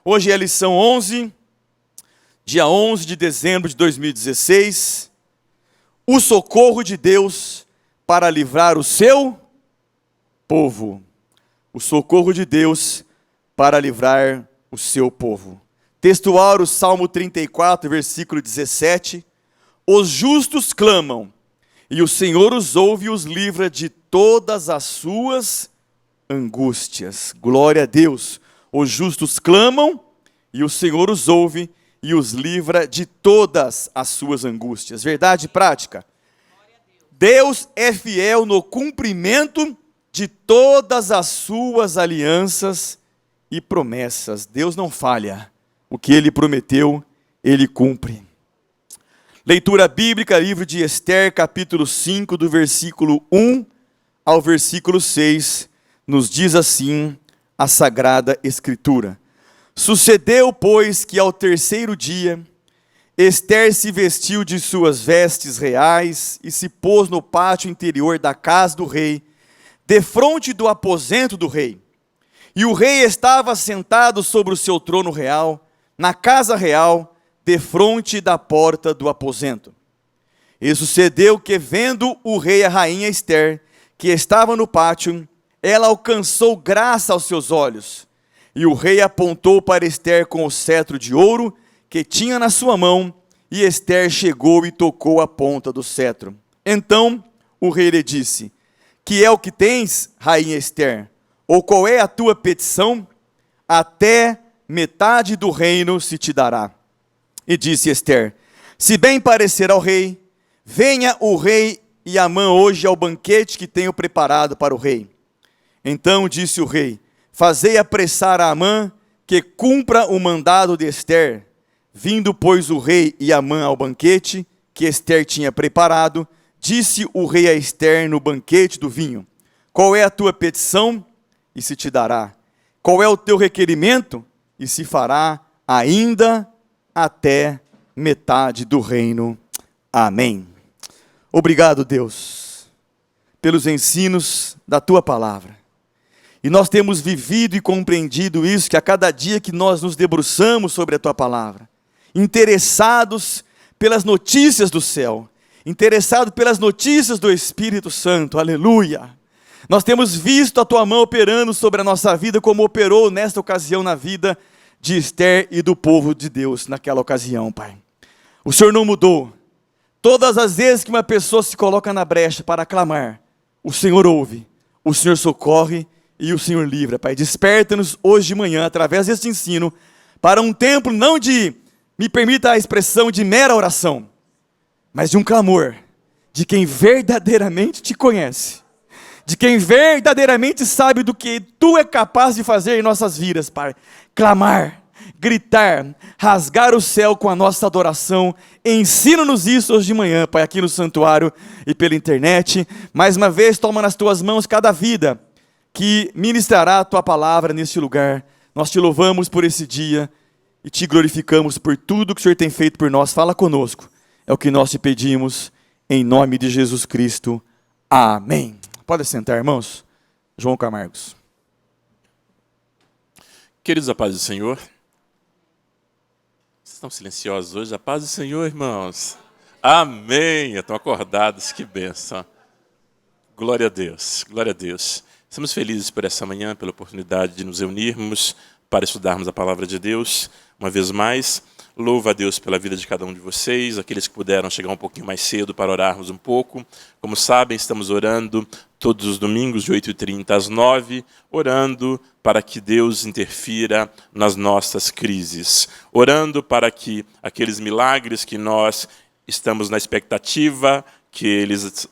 Hoje é a lição 11, dia 11 de dezembro de 2016. O socorro de Deus para livrar o seu povo. O socorro de Deus para livrar o seu povo. Textual, o Salmo 34, versículo 17. Os justos clamam, e o Senhor os ouve e os livra de todas as suas angústias. Glória a Deus. Os justos clamam, e o Senhor os ouve e os livra de todas as suas angústias. Verdade prática. Deus é fiel no cumprimento de todas as suas alianças e promessas. Deus não falha. O que Ele prometeu, Ele cumpre. Leitura bíblica, livro de Esther, capítulo 5, do versículo 1 ao versículo 6, nos diz assim a Sagrada Escritura. Sucedeu, pois, que ao terceiro dia, Esther se vestiu de suas vestes reais e se pôs no pátio interior da casa do rei, defronte do aposento do rei. E o rei estava sentado sobre o seu trono real, na casa real, defronte da porta do aposento. E sucedeu que, vendo o rei e a rainha Esther, que estava no pátio, ela alcançou graça aos seus olhos. E o rei apontou para Esther com o cetro de ouro que tinha na sua mão, e Esther chegou e tocou a ponta do cetro. Então o rei lhe disse: que é o que tens, rainha Esther? Ou qual é a tua petição? Até metade do reino se te dará. E disse Esther: se bem parecer ao rei, venha o rei e Amã hoje ao banquete que tenho preparado para o rei. Então disse o rei: fazei apressar a Amã, que cumpra o mandado de Esther. Vindo, pois, o rei e Amã ao banquete que Esther tinha preparado, disse o rei a Esther no banquete do vinho: qual é a tua petição? E se te dará. Qual é o teu requerimento? E se fará ainda até metade do reino. Amém. Obrigado, Deus, pelos ensinos da tua palavra. E nós temos vivido e compreendido isso, que a cada dia que nós nos debruçamos sobre a tua palavra, interessados pelas notícias do céu, interessados pelas notícias do Espírito Santo, aleluia. Nós temos visto a tua mão operando sobre a nossa vida, como operou nesta ocasião na vida de Esther e do povo de Deus naquela ocasião, Pai. O Senhor não mudou. Todas as vezes que uma pessoa se coloca na brecha para clamar, o Senhor ouve, o Senhor socorre e o Senhor livra, Pai. Desperta-nos hoje de manhã, através deste ensino, para um tempo não de, me permita a expressão, de mera oração, mas de um clamor, de quem verdadeiramente te conhece, de quem verdadeiramente sabe do que tu é capaz de fazer em nossas vidas, Pai. Clamar, gritar, rasgar o céu com a nossa adoração. Ensina-nos isso hoje de manhã, Pai, aqui no santuário e pela internet. Mais uma vez, toma nas tuas mãos cada vida que ministrará a tua palavra neste lugar. Nós te louvamos por esse dia e te glorificamos por tudo que o Senhor tem feito por nós. Fala conosco, é o que nós te pedimos, em nome de Jesus Cristo. Amém. Pode sentar, irmãos. João Camargos. Queridos, a paz do Senhor. Vocês estão silenciosos hoje? A paz do Senhor, irmãos. Amém. Estão acordados, que bênção. Glória a Deus, glória a Deus. Estamos felizes por essa manhã, pela oportunidade de nos reunirmos para estudarmos a palavra de Deus. Uma vez mais, louvo a Deus pela vida de cada um de vocês, aqueles que puderam chegar um pouquinho mais cedo para orarmos um pouco. Como sabem, estamos orando todos os domingos de 8h30 às 9h, orando para que Deus interfira nas nossas crises, orando para que aqueles milagres que nós estamos na expectativa que eles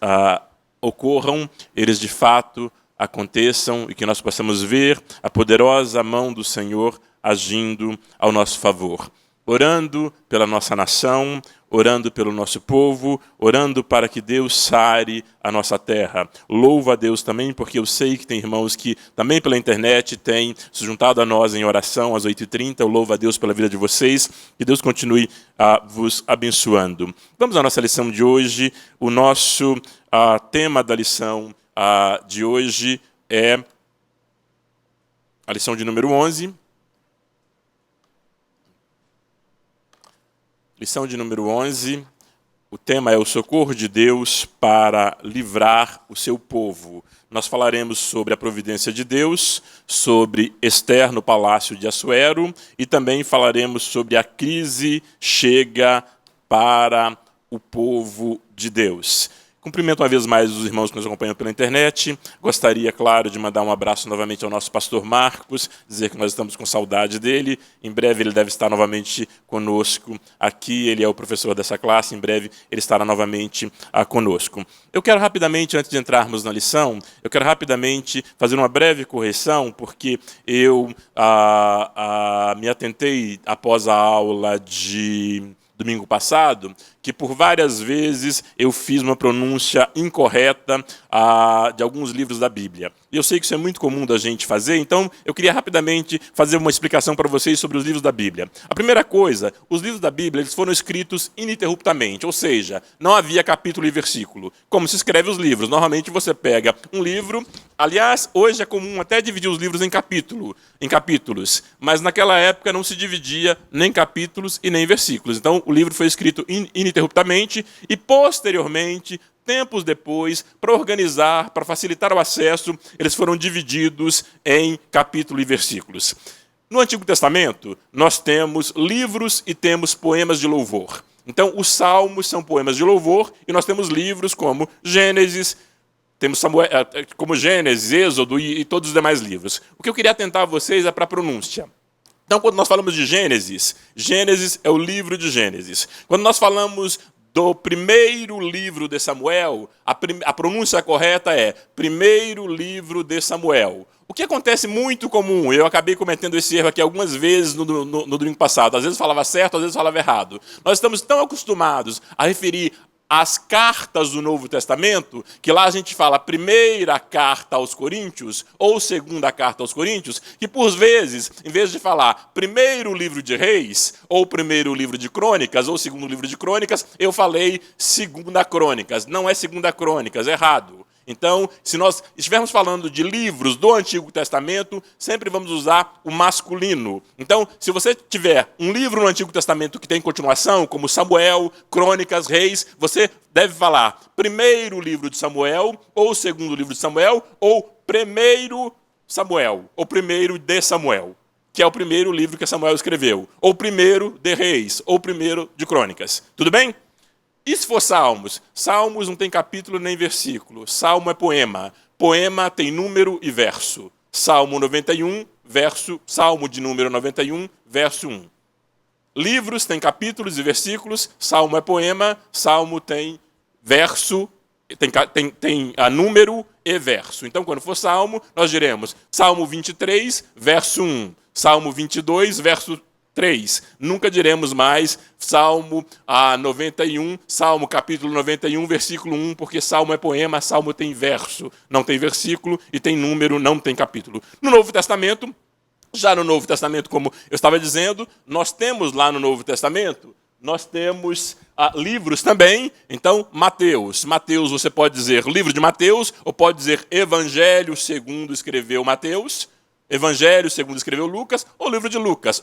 ocorram, eles de fato aconteçam e que nós possamos ver a poderosa mão do Senhor agindo ao nosso favor. Orando pela nossa nação, orando pelo nosso povo, orando para que Deus sare a nossa terra. Louvo a Deus também, porque eu sei que tem irmãos que também pela internet têm se juntado a nós em oração às 8h30. Eu louvo a Deus pela vida de vocês, que Deus continue vos abençoando. Vamos à nossa lição de hoje. O nosso tema da lição de hoje é a lição de número 11. Lição de número 11. O tema é o socorro de Deus para livrar o seu povo. Nós falaremos sobre a providência de Deus, sobre Esther no palácio de Assuero e também falaremos sobre a crise chega para o povo de Deus. Cumprimento uma vez mais os irmãos que nos acompanham pela internet. Gostaria, claro, de mandar um abraço novamente ao nosso pastor Marcos, dizer que nós estamos com saudade dele. Em breve ele deve estar novamente conosco aqui. Ele é o professor dessa classe, em breve ele estará novamente conosco. Eu quero rapidamente, antes de entrarmos na lição, eu quero rapidamente fazer uma breve correção, porque eu me atentei após a aula de domingo passado, que por várias vezes eu fiz uma pronúncia incorreta de alguns livros da Bíblia. E eu sei que isso é muito comum da gente fazer, então eu queria rapidamente fazer uma explicação para vocês sobre os livros da Bíblia. A primeira coisa, os livros da Bíblia eles foram escritos ininterruptamente, ou seja, não havia capítulo e versículo. Como se escreve os livros? Normalmente você pega um livro, aliás, hoje é comum até dividir os livros em capítulos, mas naquela época não se dividia nem capítulos e nem versículos. Então o livro foi escrito ininterruptamente e posteriormente, tempos depois, para organizar, para facilitar o acesso, eles foram divididos em capítulo e versículos. No Antigo Testamento, nós temos livros e temos poemas de louvor. Então, os salmos são poemas de louvor e nós temos livros como Gênesis, temos como Gênesis, Êxodo e todos os demais livros. O que eu queria atentar a vocês é para a pronúncia. Então, quando nós falamos de Gênesis, Gênesis é o livro de Gênesis. Quando nós falamos do primeiro livro de Samuel, a pronúncia correta é primeiro livro de Samuel. O que acontece muito comum, eu acabei cometendo esse erro aqui algumas vezes no domingo passado, às vezes falava certo, às vezes falava errado. Nós estamos tão acostumados a referir as cartas do Novo Testamento, que lá a gente fala primeira carta aos Coríntios, ou segunda carta aos Coríntios, que por vezes, em vez de falar primeiro livro de Reis, ou primeiro livro de Crônicas, ou segundo livro de Crônicas, eu falei segunda Crônicas. Não é segunda Crônicas, é errado. Então, se nós estivermos falando de livros do Antigo Testamento, sempre vamos usar o masculino. Então, se você tiver um livro no Antigo Testamento que tem continuação, como Samuel, Crônicas, Reis, você deve falar primeiro livro de Samuel, ou segundo livro de Samuel, ou primeiro Samuel, ou primeiro de Samuel, que é o primeiro livro que Samuel escreveu, ou primeiro de Reis, ou primeiro de Crônicas. Tudo bem? E se for Salmos? Salmos não tem capítulo nem versículo. Salmo é poema. Poema tem número e verso. Salmo 91, Salmo de número 91, verso 1. Livros têm capítulos e versículos. Salmo é poema. Salmo tem verso, tem número e verso. Então, quando for Salmo, nós diremos Salmo 23, verso 1. Salmo 22, verso 3. Nunca diremos mais Salmo 91, Salmo capítulo 91, versículo 1, porque Salmo é poema, Salmo tem verso, não tem versículo, e tem número, não tem capítulo. No Novo Testamento, já no Novo Testamento, como eu estava dizendo, nós temos lá no Novo Testamento, nós temos livros também. Então, Mateus, você pode dizer livro de Mateus, ou pode dizer Evangelho segundo escreveu Mateus, Evangelho segundo escreveu Lucas, ou livro de Lucas,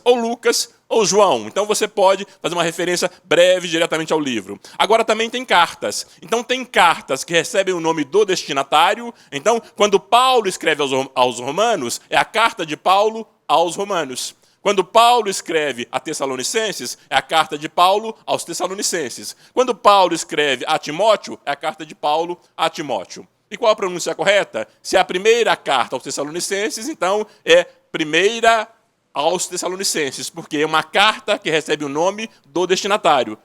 ou João. Então você pode fazer uma referência breve diretamente ao livro. Agora também tem cartas. Então tem cartas que recebem o nome do destinatário. Então, quando Paulo escreve aos Romanos, é a carta de Paulo aos Romanos. Quando Paulo escreve a Tessalonicenses, é a carta de Paulo aos Tessalonicenses. Quando Paulo escreve a Timóteo, é a carta de Paulo a Timóteo. E qual a pronúncia correta? Se é a primeira carta aos Tessalonicenses, então é primeira aos Tessalonicenses, porque é uma carta que recebe o nome do destinatário.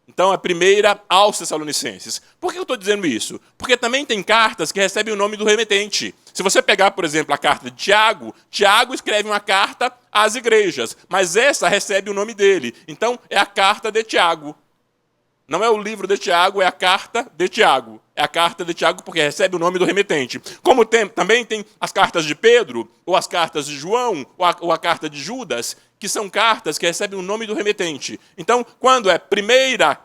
Então é primeira aos Tessalonicenses. Por que eu estou dizendo isso? Porque também tem cartas que recebem o nome do remetente. Se você pegar, por exemplo, a carta de Tiago, Tiago escreve uma carta às igrejas, mas essa recebe o nome dele. Então é a carta de Tiago. Não é o livro de Tiago, é a carta de Tiago. É a carta de Tiago porque recebe o nome do remetente. Como também tem as cartas de Pedro, ou as cartas de João, ou a carta de Judas, que são cartas que recebem o nome do remetente. Então, quando é primeira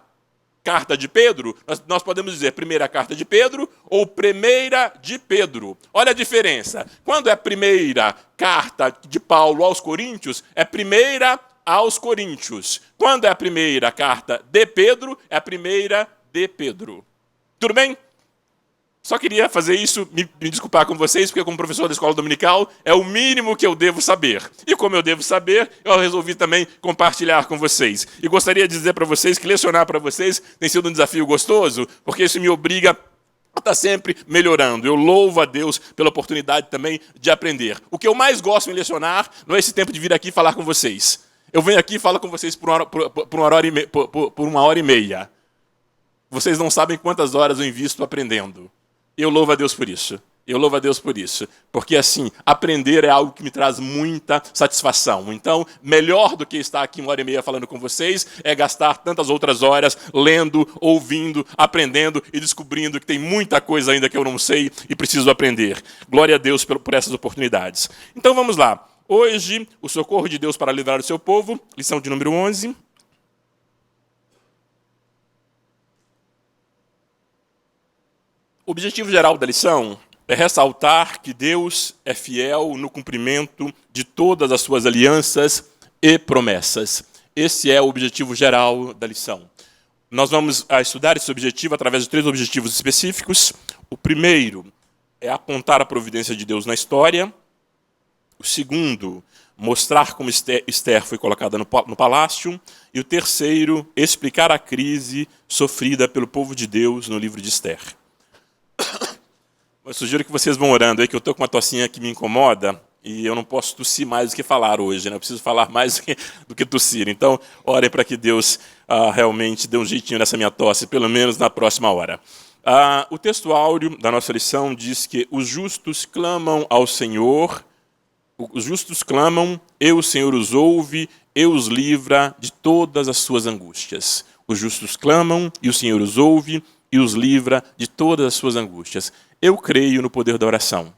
carta de Pedro, nós podemos dizer primeira carta de Pedro ou primeira de Pedro. Olha a diferença. Quando é primeira carta de Paulo aos Coríntios, é primeira aos Coríntios. Quando é a primeira carta de Pedro, é a primeira de Pedro. Tudo bem? Só queria fazer isso, me desculpar com vocês, porque como professor da escola dominical, é o mínimo que eu devo saber. E como eu devo saber, eu resolvi também compartilhar com vocês. E gostaria de dizer para vocês que lecionar para vocês tem sido um desafio gostoso, porque isso me obriga a estar sempre melhorando. Eu louvo a Deus pela oportunidade também de aprender. O que eu mais gosto em lecionar não é esse tempo de vir aqui falar com vocês. Eu venho aqui e falo com vocês por uma hora e meia. Vocês não sabem quantas horas eu invisto aprendendo. Eu louvo a Deus por isso. Eu louvo a Deus por isso. Porque, assim, aprender é algo que me traz muita satisfação. Então, melhor do que estar aqui uma hora e meia falando com vocês é gastar tantas outras horas lendo, ouvindo, aprendendo e descobrindo que tem muita coisa ainda que eu não sei e preciso aprender. Glória a Deus por essas oportunidades. Então, vamos lá. Hoje, o socorro de Deus para livrar o seu povo, lição de número 11. O objetivo geral da lição é ressaltar que Deus é fiel no cumprimento de todas as suas alianças e promessas. Esse é o objetivo geral da lição. Nós vamos estudar esse objetivo através de 3 objetivos específicos. O primeiro é apontar a providência de Deus na história. O segundo, mostrar como Esther foi colocada no palácio. E o terceiro, explicar a crise sofrida pelo povo de Deus no livro de Esther. Eu sugiro que vocês vão orando aí, que eu estou com uma tossinha que me incomoda e eu não posso tossir mais do que falar hoje, né? Eu preciso falar mais do que tossir. Então, orem para que Deus realmente dê um jeitinho nessa minha tosse, pelo menos na próxima hora. O texto áureo da nossa lição diz que os justos clamam ao Senhor, os justos clamam, e o Senhor os ouve, e os livra de todas as suas angústias. Os justos clamam, e o Senhor os ouve, e os livra de todas as suas angústias. Eu creio no poder da oração.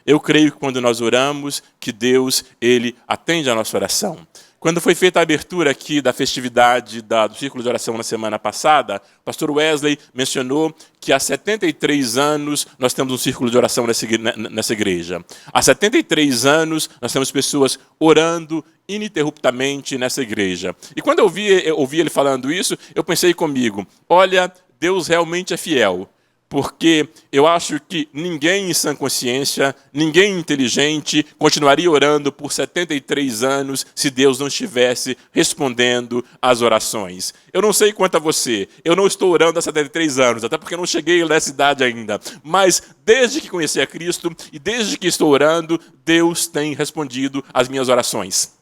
Eu creio que quando nós oramos, que Deus, Ele atende a nossa oração. Quando foi feita a abertura aqui da festividade do Círculo de Oração na semana passada, o pastor Wesley mencionou que há 73 anos nós temos um Círculo de Oração nessa igreja. Há 73 anos nós temos pessoas orando ininterruptamente nessa igreja. E quando eu ouvi ele falando isso, eu pensei comigo, olha, Deus realmente é fiel, porque eu acho que ninguém em sã consciência, ninguém inteligente, continuaria orando por 73 anos se Deus não estivesse respondendo às orações. Eu não sei quanto a você, eu não estou orando há 73 anos, até porque eu não cheguei nessa idade ainda, mas desde que conheci a Cristo e desde que estou orando, Deus tem respondido às minhas orações.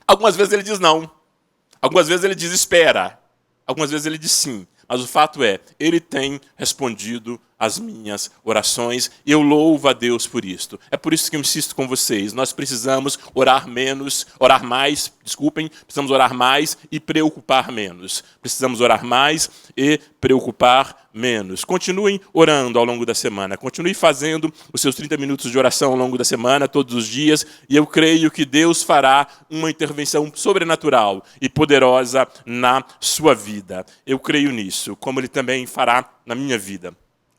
Algumas vezes Ele diz não, algumas vezes Ele diz espera, algumas vezes Ele diz sim. Mas o fato é, Ele tem respondido às minhas orações e eu louvo a Deus por isto. É por isso que eu insisto com vocês. Nós precisamos precisamos orar mais e preocupar menos. Precisamos orar mais e preocupar menos. Continuem orando ao longo da semana. Continue fazendo os seus 30 minutos de oração ao longo da semana, todos os dias. E eu creio que Deus fará uma intervenção sobrenatural e poderosa na sua vida. Eu creio nisso, como Ele também fará na minha vida.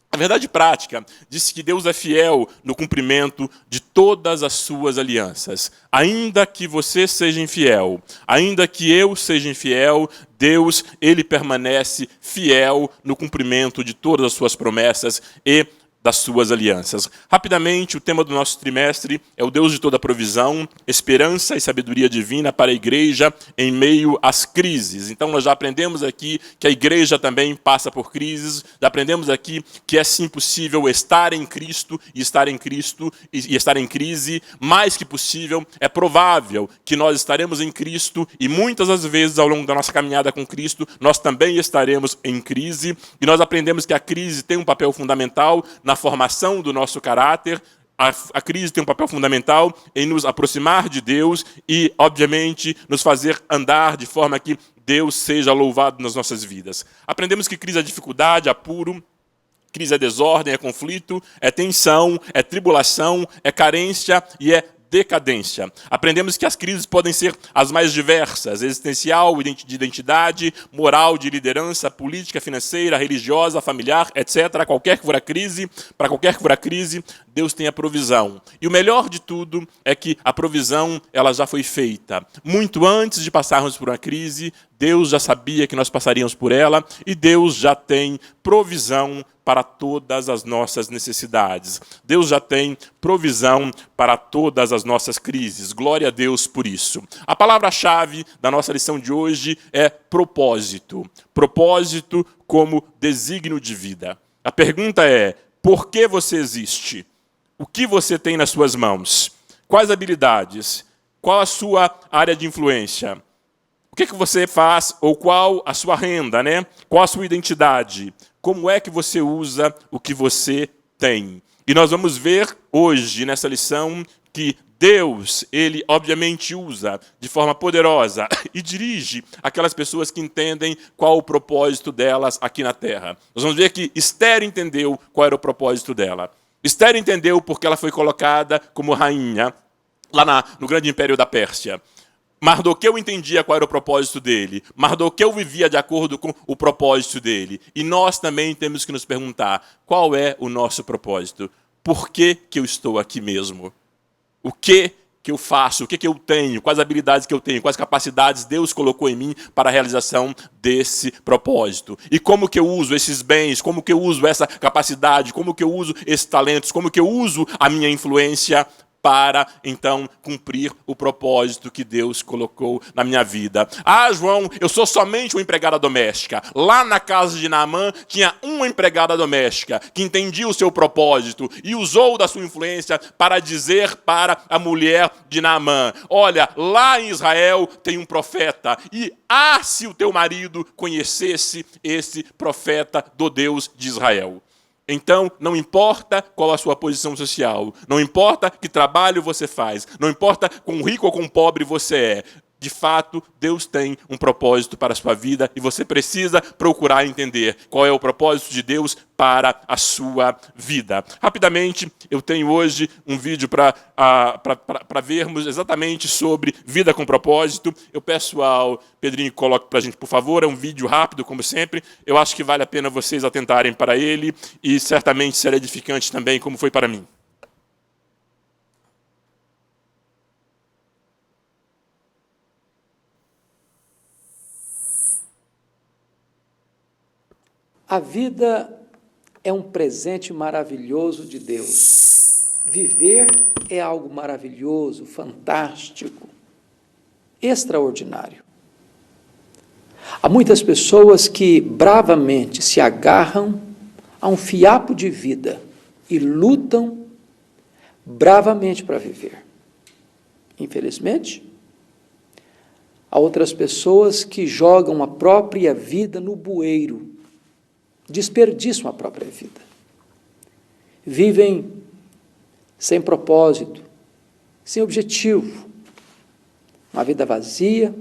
A verdade prática diz que Deus é fiel no cumprimento de todas as suas alianças. Ainda que você seja infiel, ainda que eu seja infiel, Deus, Ele permanece fiel no cumprimento de todas as suas promessas e das suas alianças. Rapidamente, o tema do nosso trimestre é o Deus de toda provisão, esperança e sabedoria divina para a igreja em meio às crises. Então, nós já aprendemos aqui que a igreja também passa por crises, já aprendemos aqui que é sim possível estar em Cristo e estar em crise, mais que possível, é provável que nós estaremos em Cristo e muitas das vezes ao longo da nossa caminhada com Cristo, nós também estaremos em crise e nós aprendemos que a crise tem um papel fundamental na formação do nosso caráter. A crise tem um papel fundamental em nos aproximar de Deus e, obviamente, nos fazer andar de forma que Deus seja louvado nas nossas vidas. Aprendemos que crise é dificuldade, apuro, crise é desordem, é conflito, é tensão, é tribulação, é carência e é decadência. Aprendemos que as crises podem ser as mais diversas, existencial, de identidade, moral, de liderança, política, financeira, religiosa, familiar, etc. Para qualquer que for a crise, Deus tem a provisão. E o melhor de tudo é que a provisão ela já foi feita. Muito antes de passarmos por uma crise, Deus já sabia que nós passaríamos por ela e Deus já tem provisão para todas as nossas necessidades. Deus já tem provisão para todas as nossas crises. Glória a Deus por isso. A palavra-chave da nossa lição de hoje é propósito. Propósito como desígnio de vida. A pergunta é: por que você existe? O que você tem nas suas mãos? Quais habilidades? Qual a sua área de influência? O que você faz, ou qual a sua renda, né? Qual a sua identidade? Como é que você usa o que você tem? E nós vamos ver hoje, nessa lição, que Deus, Ele obviamente usa de forma poderosa e dirige aquelas pessoas que entendem qual o propósito delas aqui na Terra. Nós vamos ver que Esther entendeu qual era o propósito dela. Esther entendeu porque ela foi colocada como rainha lá no grande império da Pérsia. Mardoqueu entendia qual era o propósito dele. Mardoqueu vivia de acordo com o propósito dele. E nós também temos que nos perguntar: qual é o nosso propósito? Por que eu estou aqui mesmo? O que eu faço? O que eu tenho? Quais habilidades que eu tenho? Quais capacidades Deus colocou em mim para a realização desse propósito? E como que eu uso esses bens? Como que eu uso essa capacidade? Como que eu uso esses talentos? Como que eu uso a minha influência para, então, cumprir o propósito que Deus colocou na minha vida? Ah, João, eu sou somente uma empregada doméstica. Lá na casa de Naamã tinha uma empregada doméstica que entendia o seu propósito e usou da sua influência para dizer para a mulher de Naamã: olha, lá em Israel tem um profeta, e se o teu marido conhecesse esse profeta do Deus de Israel. Então, não importa qual a sua posição social, não importa que trabalho você faz, não importa quão rico ou quão pobre você é, de fato, Deus tem um propósito para a sua vida e você precisa procurar entender qual é o propósito de Deus para a sua vida. Rapidamente, eu tenho hoje um vídeo para vermos exatamente sobre vida com propósito. Eu peço ao Pedrinho que coloque para a gente, por favor. É um vídeo rápido, como sempre. Eu acho que vale a pena vocês atentarem para ele e certamente será edificante também, como foi para mim. A vida é um presente maravilhoso de Deus. Viver é algo maravilhoso, fantástico, extraordinário. Há muitas pessoas que bravamente se agarram a um fiapo de vida e lutam bravamente para viver. Infelizmente, há outras pessoas que jogam a própria vida no bueiro, desperdiçam a própria vida. Vivem sem propósito, sem objetivo. Uma vida vazia,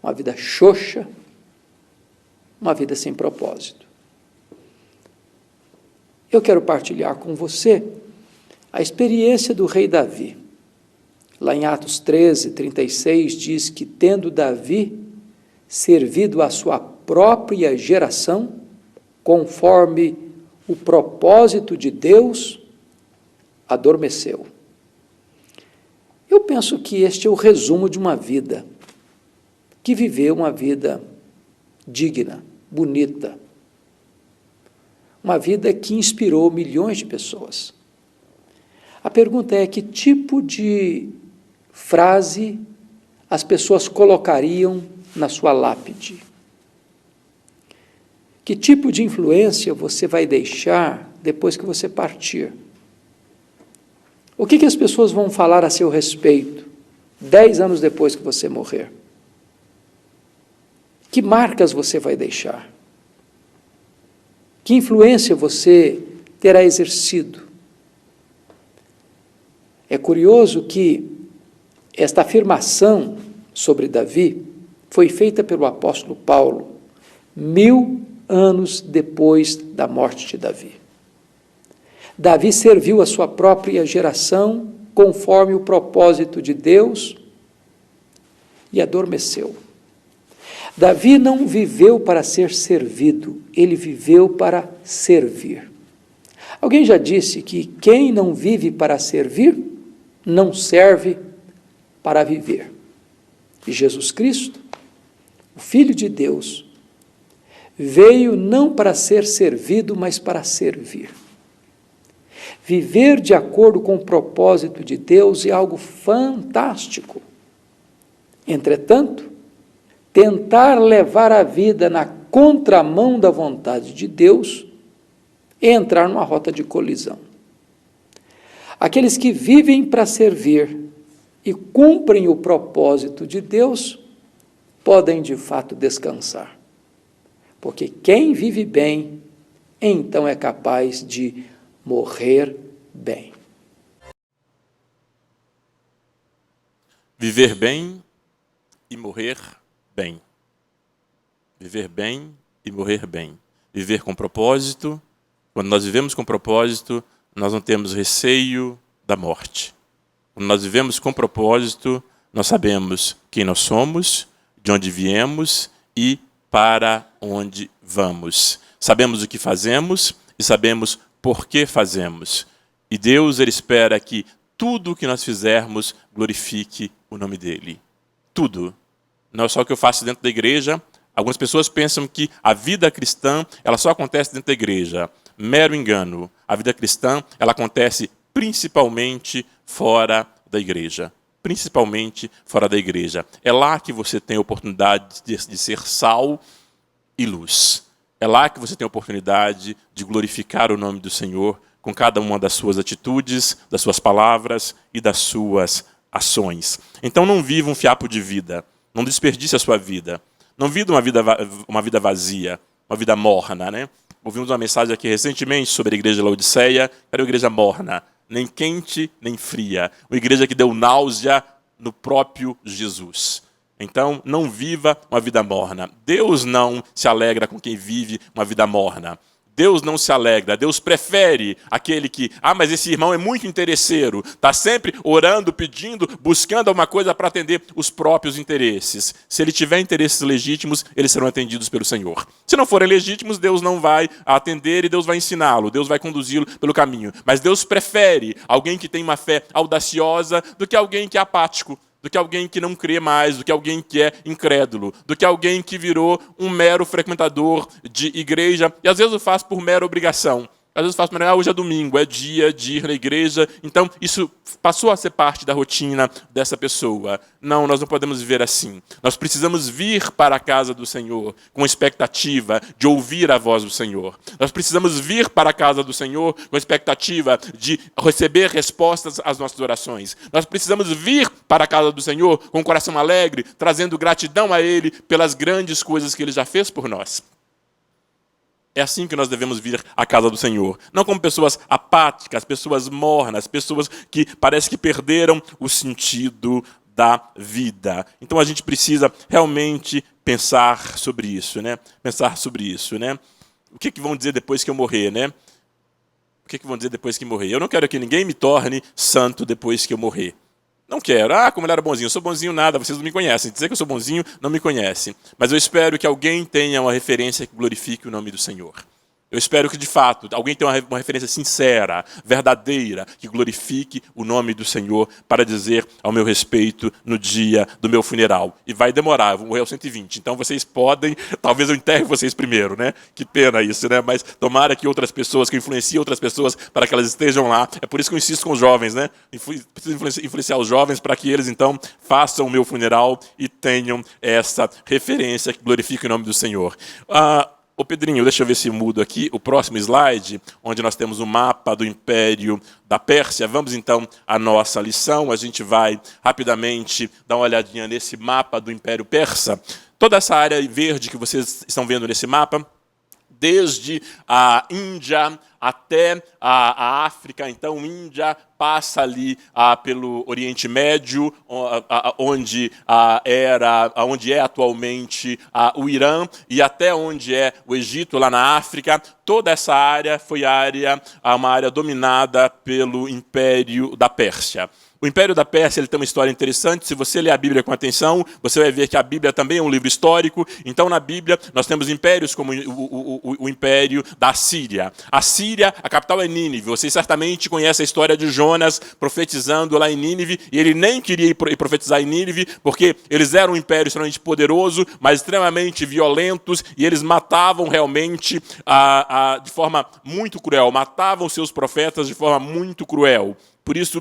uma vida xoxa, uma vida sem propósito. Eu quero partilhar com você a experiência do rei Davi. Lá em Atos 13, 36, diz que, tendo Davi servido a sua própria geração, conforme o propósito de Deus, adormeceu. Eu penso que este é o resumo de uma vida que viveu uma vida digna, bonita, uma vida que inspirou milhões de pessoas. A pergunta é: que tipo de frase as pessoas colocariam na sua lápide? Que tipo de influência você vai deixar depois que você partir? O que as pessoas vão falar a seu respeito 10 anos depois que você morrer? Que marcas você vai deixar? Que influência você terá exercido? É curioso que esta afirmação sobre Davi foi feita pelo apóstolo Paulo 1000 anos depois da morte de Davi. Davi serviu a sua própria geração conforme o propósito de Deus e adormeceu. Davi não viveu para ser servido, ele viveu para servir. Alguém já disse que quem não vive para servir, não serve para viver. E Jesus Cristo, o Filho de Deus, veio não para ser servido, mas para servir. Viver de acordo com o propósito de Deus é algo fantástico. Entretanto, tentar levar a vida na contramão da vontade de Deus é entrar numa rota de colisão. Aqueles que vivem para servir e cumprem o propósito de Deus podem de fato descansar. Porque quem vive bem, então é capaz de morrer bem. Viver bem e morrer bem. Viver bem e morrer bem. Viver com propósito. Quando nós vivemos com propósito, nós não temos receio da morte. Quando nós vivemos com propósito, nós sabemos quem nós somos, de onde viemos e para onde vamos. Sabemos o que fazemos e sabemos por que fazemos. E Deus, Ele espera que tudo o que nós fizermos glorifique o nome dEle. Tudo. Não é só o que eu faço dentro da igreja. Algumas pessoas pensam que a vida cristã ela só acontece dentro da igreja. Mero engano. A vida cristã ela acontece principalmente fora da igreja. Principalmente fora da igreja. É lá que você tem a oportunidade de ser sal e luz. É lá que você tem a oportunidade de glorificar o nome do Senhor com cada uma das suas atitudes, das suas palavras e das suas ações. Então não viva um fiapo de vida. Não desperdice a sua vida. Não viva uma vida vazia, uma vida morna, né? Ouvimos uma mensagem aqui recentemente sobre a igreja de Laodiceia, que era uma igreja morna, nem quente, nem fria. Uma igreja que deu náusea no próprio Jesus. Então, não viva uma vida morna. Deus não se alegra com quem vive uma vida morna. Deus não se alegra, Deus prefere aquele que, mas esse irmão é muito interesseiro, está sempre orando, pedindo, buscando alguma coisa para atender os próprios interesses. Se ele tiver interesses legítimos, eles serão atendidos pelo Senhor. Se não forem legítimos, Deus não vai atender e Deus vai ensiná-lo, Deus vai conduzi-lo pelo caminho. Mas Deus prefere alguém que tem uma fé audaciosa do que alguém que é apático, do que alguém que não crê mais, do que alguém que é incrédulo, do que alguém que virou um mero frequentador de igreja, e às vezes o faz por mera obrigação. Às vezes faz, hoje é domingo, é dia de ir na igreja, então isso passou a ser parte da rotina dessa pessoa. Não, nós não podemos viver assim. Nós precisamos vir para a casa do Senhor com expectativa de ouvir a voz do Senhor. Nós precisamos vir para a casa do Senhor com expectativa de receber respostas às nossas orações. Nós precisamos vir para a casa do Senhor com um coração alegre, trazendo gratidão a Ele pelas grandes coisas que Ele já fez por nós. É assim que nós devemos vir à casa do Senhor. Não como pessoas apáticas, pessoas mornas, pessoas que parece que perderam o sentido da vida. Então a gente precisa realmente pensar sobre isso, né? Pensar sobre isso, né? O que vão dizer depois que eu morrer, né? O que vão dizer depois que morrer? Eu não quero que ninguém me torne santo depois que eu morrer. Não quero. Como ele era bonzinho. Eu sou bonzinho nada, vocês não me conhecem. Dizer que eu sou bonzinho, não me conhecem. Mas eu espero que alguém tenha uma referência que glorifique o nome do Senhor. Eu espero que, de fato, alguém tenha uma referência sincera, verdadeira, que glorifique o nome do Senhor para dizer ao meu respeito no dia do meu funeral. E vai demorar, eu vou morrer aos 120. Então vocês podem, talvez eu enterre vocês primeiro, né? Que pena isso, né? Mas tomara que outras pessoas, que influenciem outras pessoas para que elas estejam lá. É por isso que eu insisto com os jovens, né? Preciso influenciar os jovens para que eles, então, façam o meu funeral e tenham essa referência que glorifique o nome do Senhor. Ô Pedrinho, deixa eu ver se mudo aqui o próximo slide, onde nós temos o mapa do Império da Pérsia. Vamos então à nossa lição. A gente vai rapidamente dar uma olhadinha nesse mapa do Império Persa. Toda essa área verde que vocês estão vendo nesse mapa, desde a Índia até a África. Então, Índia passa ali pelo Oriente Médio, onde é atualmente o Irã, e até onde é o Egito, lá na África. Toda essa área foi uma área dominada pelo Império da Pérsia. O O Império da Pérsia ele tem uma história interessante. Se você ler a Bíblia com atenção, você vai ver que a Bíblia também é um livro histórico. Então, na Bíblia, nós temos impérios como o Império da Síria. A Síria, a capital é Nínive. Vocês certamente conhecem a história de Jonas profetizando lá em Nínive. E ele nem queria ir profetizar em Nínive, porque eles eram um império extremamente poderoso, mas extremamente violentos. E eles matavam realmente de forma muito cruel. Matavam seus profetas de forma muito cruel. Por isso,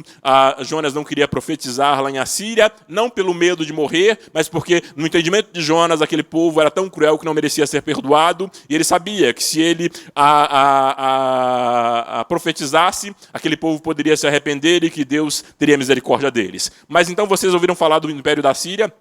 Jonas não queria profetizar lá em Assíria, não pelo medo de morrer, mas porque, no entendimento de Jonas, aquele povo era tão cruel que não merecia ser perdoado, e ele sabia que se ele profetizasse, aquele povo poderia se arrepender e que Deus teria misericórdia deles. Mas então vocês ouviram falar do Império da Síria?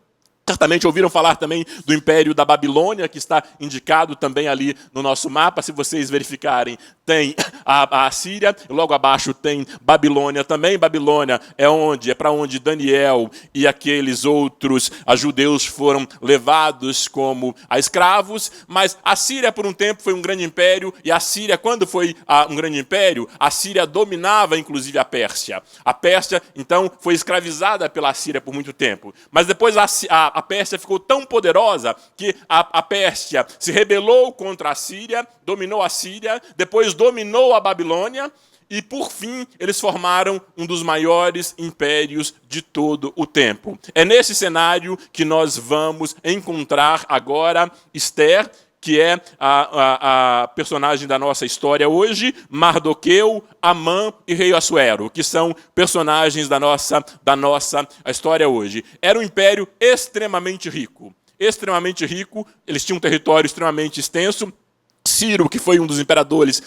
Certamente ouviram falar também do Império da Babilônia, que está indicado também ali no nosso mapa. Se vocês verificarem, tem a Síria, logo abaixo tem Babilônia também. Babilônia é para onde Daniel e aqueles outros judeus foram levados como escravos. Mas a Síria, por um tempo, foi um grande império. E a Síria, quando foi um grande império, a Síria dominava, inclusive, a Pérsia. A Pérsia, então, foi escravizada pela Síria por muito tempo. Mas depois a Pérsia ficou tão poderosa que a Pérsia se rebelou contra a Síria, dominou a Síria, depois dominou a Babilônia e, por fim, eles formaram um dos maiores impérios de todo o tempo. É nesse cenário que nós vamos encontrar agora Esther, que é a personagem da nossa história hoje, Mardoqueu, Amã e rei Assuero, que são personagens da nossa história hoje. Era um império extremamente rico, eles tinham um território extremamente extenso. Ciro, que foi um dos imperadores,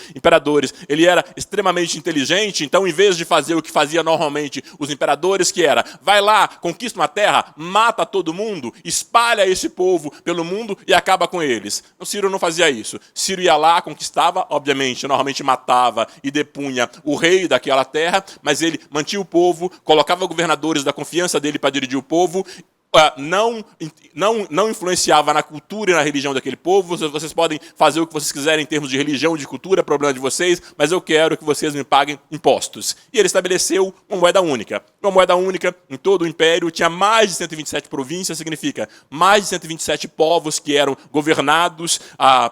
ele era extremamente inteligente, então, em vez de fazer o que fazia normalmente os imperadores, que era, vai lá, conquista uma terra, mata todo mundo, espalha esse povo pelo mundo e acaba com eles. O Ciro não fazia isso. Ciro ia lá, conquistava, obviamente, normalmente matava e depunha o rei daquela terra, mas ele mantinha o povo, colocava governadores da confiança dele para dirigir o povo, não influenciava na cultura e na religião daquele povo. Vocês podem fazer o que vocês quiserem em termos de religião, de cultura, é problema de vocês, mas eu quero que vocês me paguem impostos. E ele estabeleceu uma moeda única. Uma moeda única em todo o império, tinha mais de 127 províncias, significa mais de 127 povos que eram governados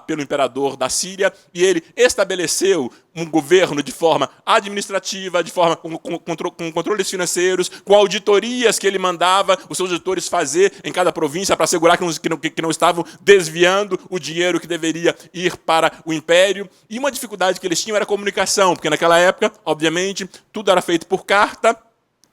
pelo imperador da Síria, e ele estabeleceu um governo de forma administrativa, de forma com controles financeiros, com auditorias que ele mandava os seus auditores fazer em cada província para assegurar que não estavam desviando o dinheiro que deveria ir para o império. E uma dificuldade que eles tinham era a comunicação, porque naquela época, obviamente, tudo era feito por carta,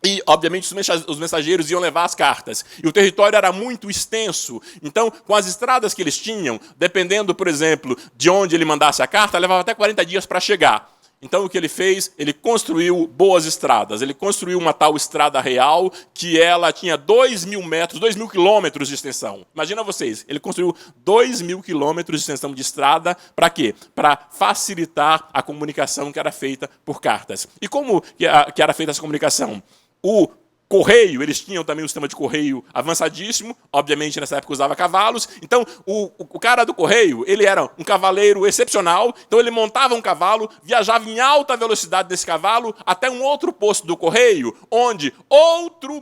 e, obviamente, os mensageiros iam levar as cartas. E o território era muito extenso. Então, com as estradas que eles tinham, dependendo, por exemplo, de onde ele mandasse a carta, levava até 40 dias para chegar. Então, o que ele fez? Ele construiu boas estradas. Ele construiu uma tal estrada real que ela tinha 2.000 metros, 2.000 quilômetros de extensão. Imagina vocês, ele construiu 2.000 quilômetros de extensão de estrada. Para quê? Para facilitar a comunicação que era feita por cartas. E como que era feita essa comunicação? O correio, eles tinham também um sistema de correio avançadíssimo, obviamente nessa época usava cavalos, então o cara do correio, ele era um cavaleiro excepcional, então ele montava um cavalo, viajava em alta velocidade desse cavalo até um outro posto do correio, onde outro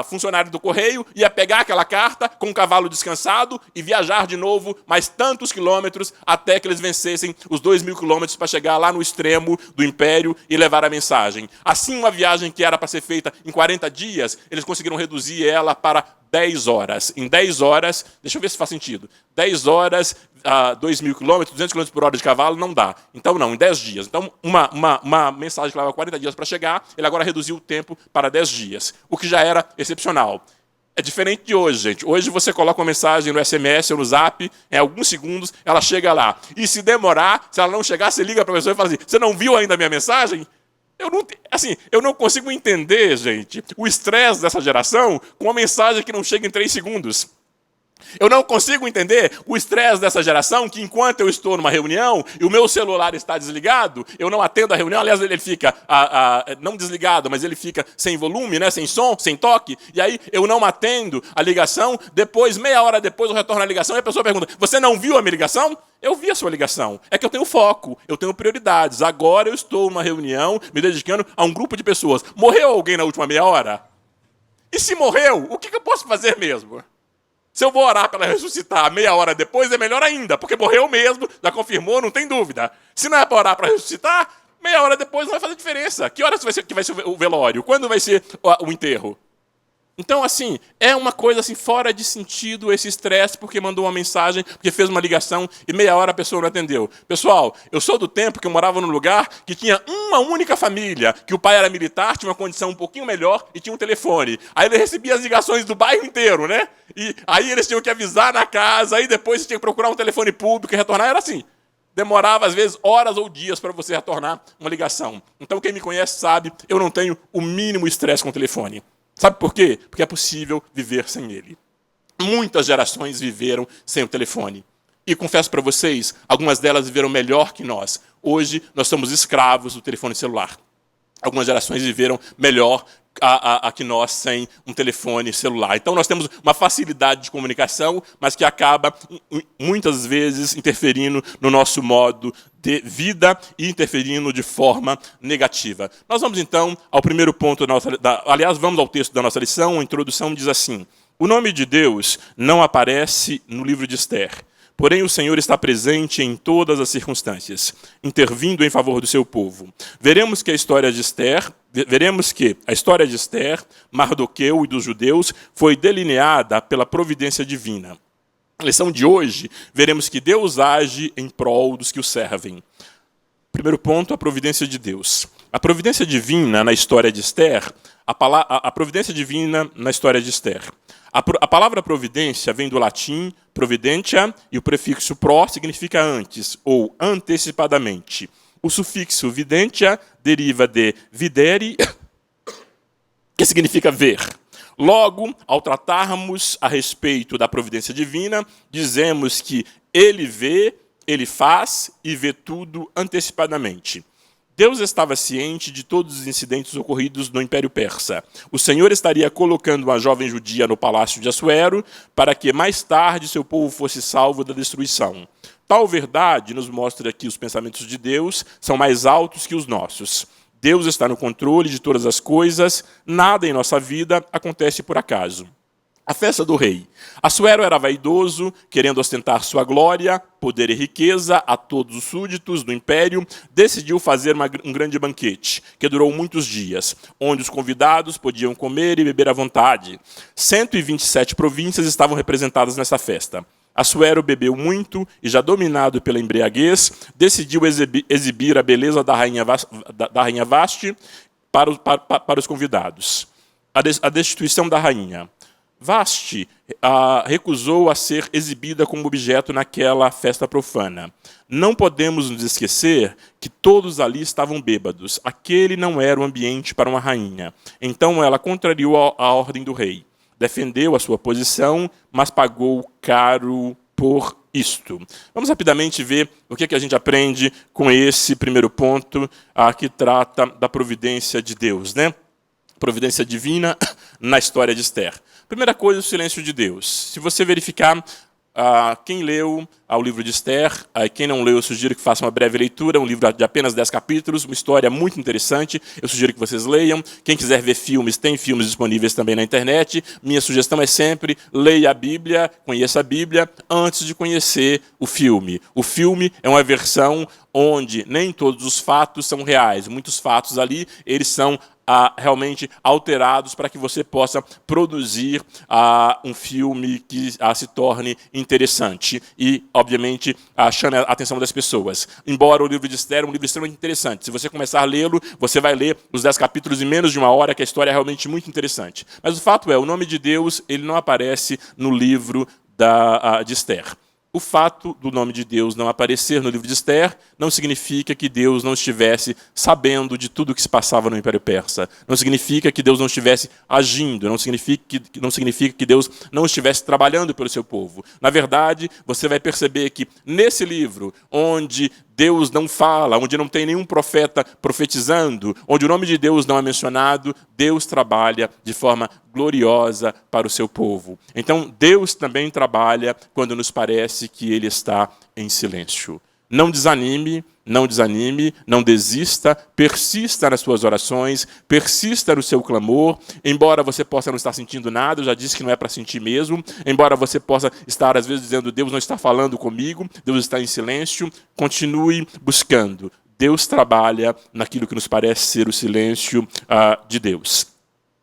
funcionário do correio ia pegar aquela carta com o cavalo descansado e viajar de novo mais tantos quilômetros até que eles vencessem os 2.000 quilômetros para chegar lá no extremo do império e levar a mensagem. Assim, uma viagem que era para ser feita em 40 dias, eles conseguiram reduzir ela para 10 horas. Em 10 horas, deixa eu ver se faz sentido, 10 horas, 2.000 quilômetros, 200 quilômetros por hora de cavalo, não dá. Então, não, em 10 dias. Então, uma mensagem que levava 40 dias para chegar, ele agora reduziu o tempo para 10 dias, o que já era excepcional. É diferente de hoje, gente. Hoje você coloca uma mensagem no SMS ou no Zap, em alguns segundos, ela chega lá. E se demorar, se ela não chegar, você liga para a pessoa e fala assim, você não viu ainda a minha mensagem? Eu não consigo entender, gente, o estresse dessa geração com uma mensagem que não chega em 3 segundos. Eu não consigo entender o estresse dessa geração que enquanto eu estou numa reunião e o meu celular está desligado, eu não atendo a reunião, aliás, ele fica não desligado, mas ele fica sem volume, né, sem som, sem toque, e aí eu não atendo a ligação, depois, meia hora depois, eu retorno à ligação e a pessoa pergunta, você não viu a minha ligação? Eu vi a sua ligação. É que eu tenho foco, eu tenho prioridades. Agora eu estou numa reunião, me dedicando a um grupo de pessoas. Morreu alguém na última meia hora? E se morreu, o que eu posso fazer mesmo? Se eu vou orar para ela ressuscitar meia hora depois, é melhor ainda, porque morreu mesmo, já confirmou, não tem dúvida. Se não é para orar para ressuscitar, meia hora depois não vai fazer diferença. Que horas vai ser o velório? Quando vai ser o enterro? Então, assim, é uma coisa assim, fora de sentido esse estresse, porque mandou uma mensagem, porque fez uma ligação e meia hora a pessoa não atendeu. Pessoal, eu sou do tempo que eu morava num lugar que tinha uma única família, que o pai era militar, tinha uma condição um pouquinho melhor e tinha um telefone. Aí ele recebia as ligações do bairro inteiro, né? E aí eles tinham que avisar na casa, aí depois você tinha que procurar um telefone público e retornar. Era assim. Demorava, às vezes, horas ou dias para você retornar uma ligação. Então, quem me conhece sabe, eu não tenho o mínimo estresse com o telefone. Sabe por quê? Porque é possível viver sem ele. Muitas gerações viveram sem o telefone. E confesso para vocês, algumas delas viveram melhor que nós. Hoje, nós somos escravos do telefone celular. Algumas gerações viveram melhor que nós sem um telefone celular. Então, nós temos uma facilidade de comunicação, mas que acaba, muitas vezes, interferindo no nosso modo de vida e interferindo de forma negativa. Nós vamos, então, ao primeiro ponto aliás, vamos ao texto da nossa lição. A introdução diz assim: o nome de Deus não aparece no livro de Esther. Porém, o Senhor está presente em todas as circunstâncias, intervindo em favor do seu povo. Veremos que a história de Esther, Mardoqueu e dos judeus foi delineada pela providência divina. Na lição de hoje, veremos que Deus age em prol dos que o servem. Primeiro ponto, a providência de Deus. A providência divina na história de Esther, a providência divina na história de Esther. A palavra providência vem do latim providentia e o prefixo pro significa antes ou antecipadamente. O sufixo videntia deriva de videre, que significa ver. Logo, ao tratarmos a respeito da providência divina, dizemos que ele vê, ele faz e vê tudo antecipadamente. Deus estava ciente de todos os incidentes ocorridos no Império Persa. O Senhor estaria colocando uma jovem judia no palácio de Assuero para que mais tarde seu povo fosse salvo da destruição. Tal verdade nos mostra que os pensamentos de Deus são mais altos que os nossos. Deus está no controle de todas as coisas, nada em nossa vida acontece por acaso. A festa do rei. Assuero era vaidoso, querendo ostentar sua glória, poder e riqueza a todos os súditos do império, decidiu fazer um grande banquete, que durou muitos dias, onde os convidados podiam comer e beber à vontade. 127 províncias estavam representadas nessa festa. Assuero bebeu muito e, já dominado pela embriaguez, decidiu exibir a beleza da rainha Vasti para os convidados. A destituição da rainha. Vasti recusou a ser exibida como objeto naquela festa profana. Não podemos nos esquecer que todos ali estavam bêbados. Aquele não era o ambiente para uma rainha. Então ela contrariou a ordem do rei. Defendeu a sua posição, mas pagou caro por isto. Vamos rapidamente ver o que a gente aprende com esse primeiro ponto que trata da providência de Deus, né? Providência divina na história de Esther. Primeira coisa, o silêncio de Deus. Se você verificar quem leu o livro de Esther, quem não leu, eu sugiro que faça uma breve leitura, um livro de apenas 10 capítulos, uma história muito interessante, eu sugiro que vocês leiam. Quem quiser ver filmes, tem filmes disponíveis também na internet. Minha sugestão é sempre, leia a Bíblia, conheça a Bíblia, antes de conhecer o filme. O filme é uma versão onde nem todos os fatos são reais. Muitos fatos ali, eles são realmente alterados para que você possa produzir um filme que se torne interessante e, obviamente, chame a atenção das pessoas. Embora o livro de Esther é um livro extremamente interessante. Se você começar a lê-lo, você vai ler os 10 capítulos em menos de uma hora, que a história é realmente muito interessante. Mas o fato é, o nome de Deus ele não aparece no livro de Esther. O fato do nome de Deus não aparecer no livro de Esther não significa que Deus não estivesse sabendo de tudo o que se passava no Império Persa. Não significa que Deus não estivesse agindo, não significa que Deus não estivesse trabalhando pelo seu povo. Na verdade, você vai perceber que nesse livro, onde Deus não fala, onde não tem nenhum profeta profetizando, onde o nome de Deus não é mencionado, Deus trabalha de forma gloriosa para o seu povo. Então, Deus também trabalha quando nos parece que Ele está em silêncio. Não desanime, não desanime, não desista, persista nas suas orações, persista no seu clamor, embora você possa não estar sentindo nada, eu já disse que não é para sentir mesmo, embora você possa estar às vezes dizendo, Deus não está falando comigo, Deus está em silêncio, continue buscando. Deus trabalha naquilo que nos parece ser o silêncio de Deus.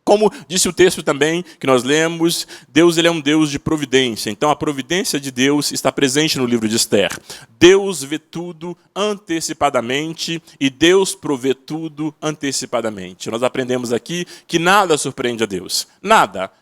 Como disse o texto também que nós lemos, Deus ele é um Deus de providência. Então a providência de Deus está presente no livro de Esther. Deus vê tudo antecipadamente e Deus provê tudo antecipadamente. Nós aprendemos aqui que nada surpreende a Deus. Nada.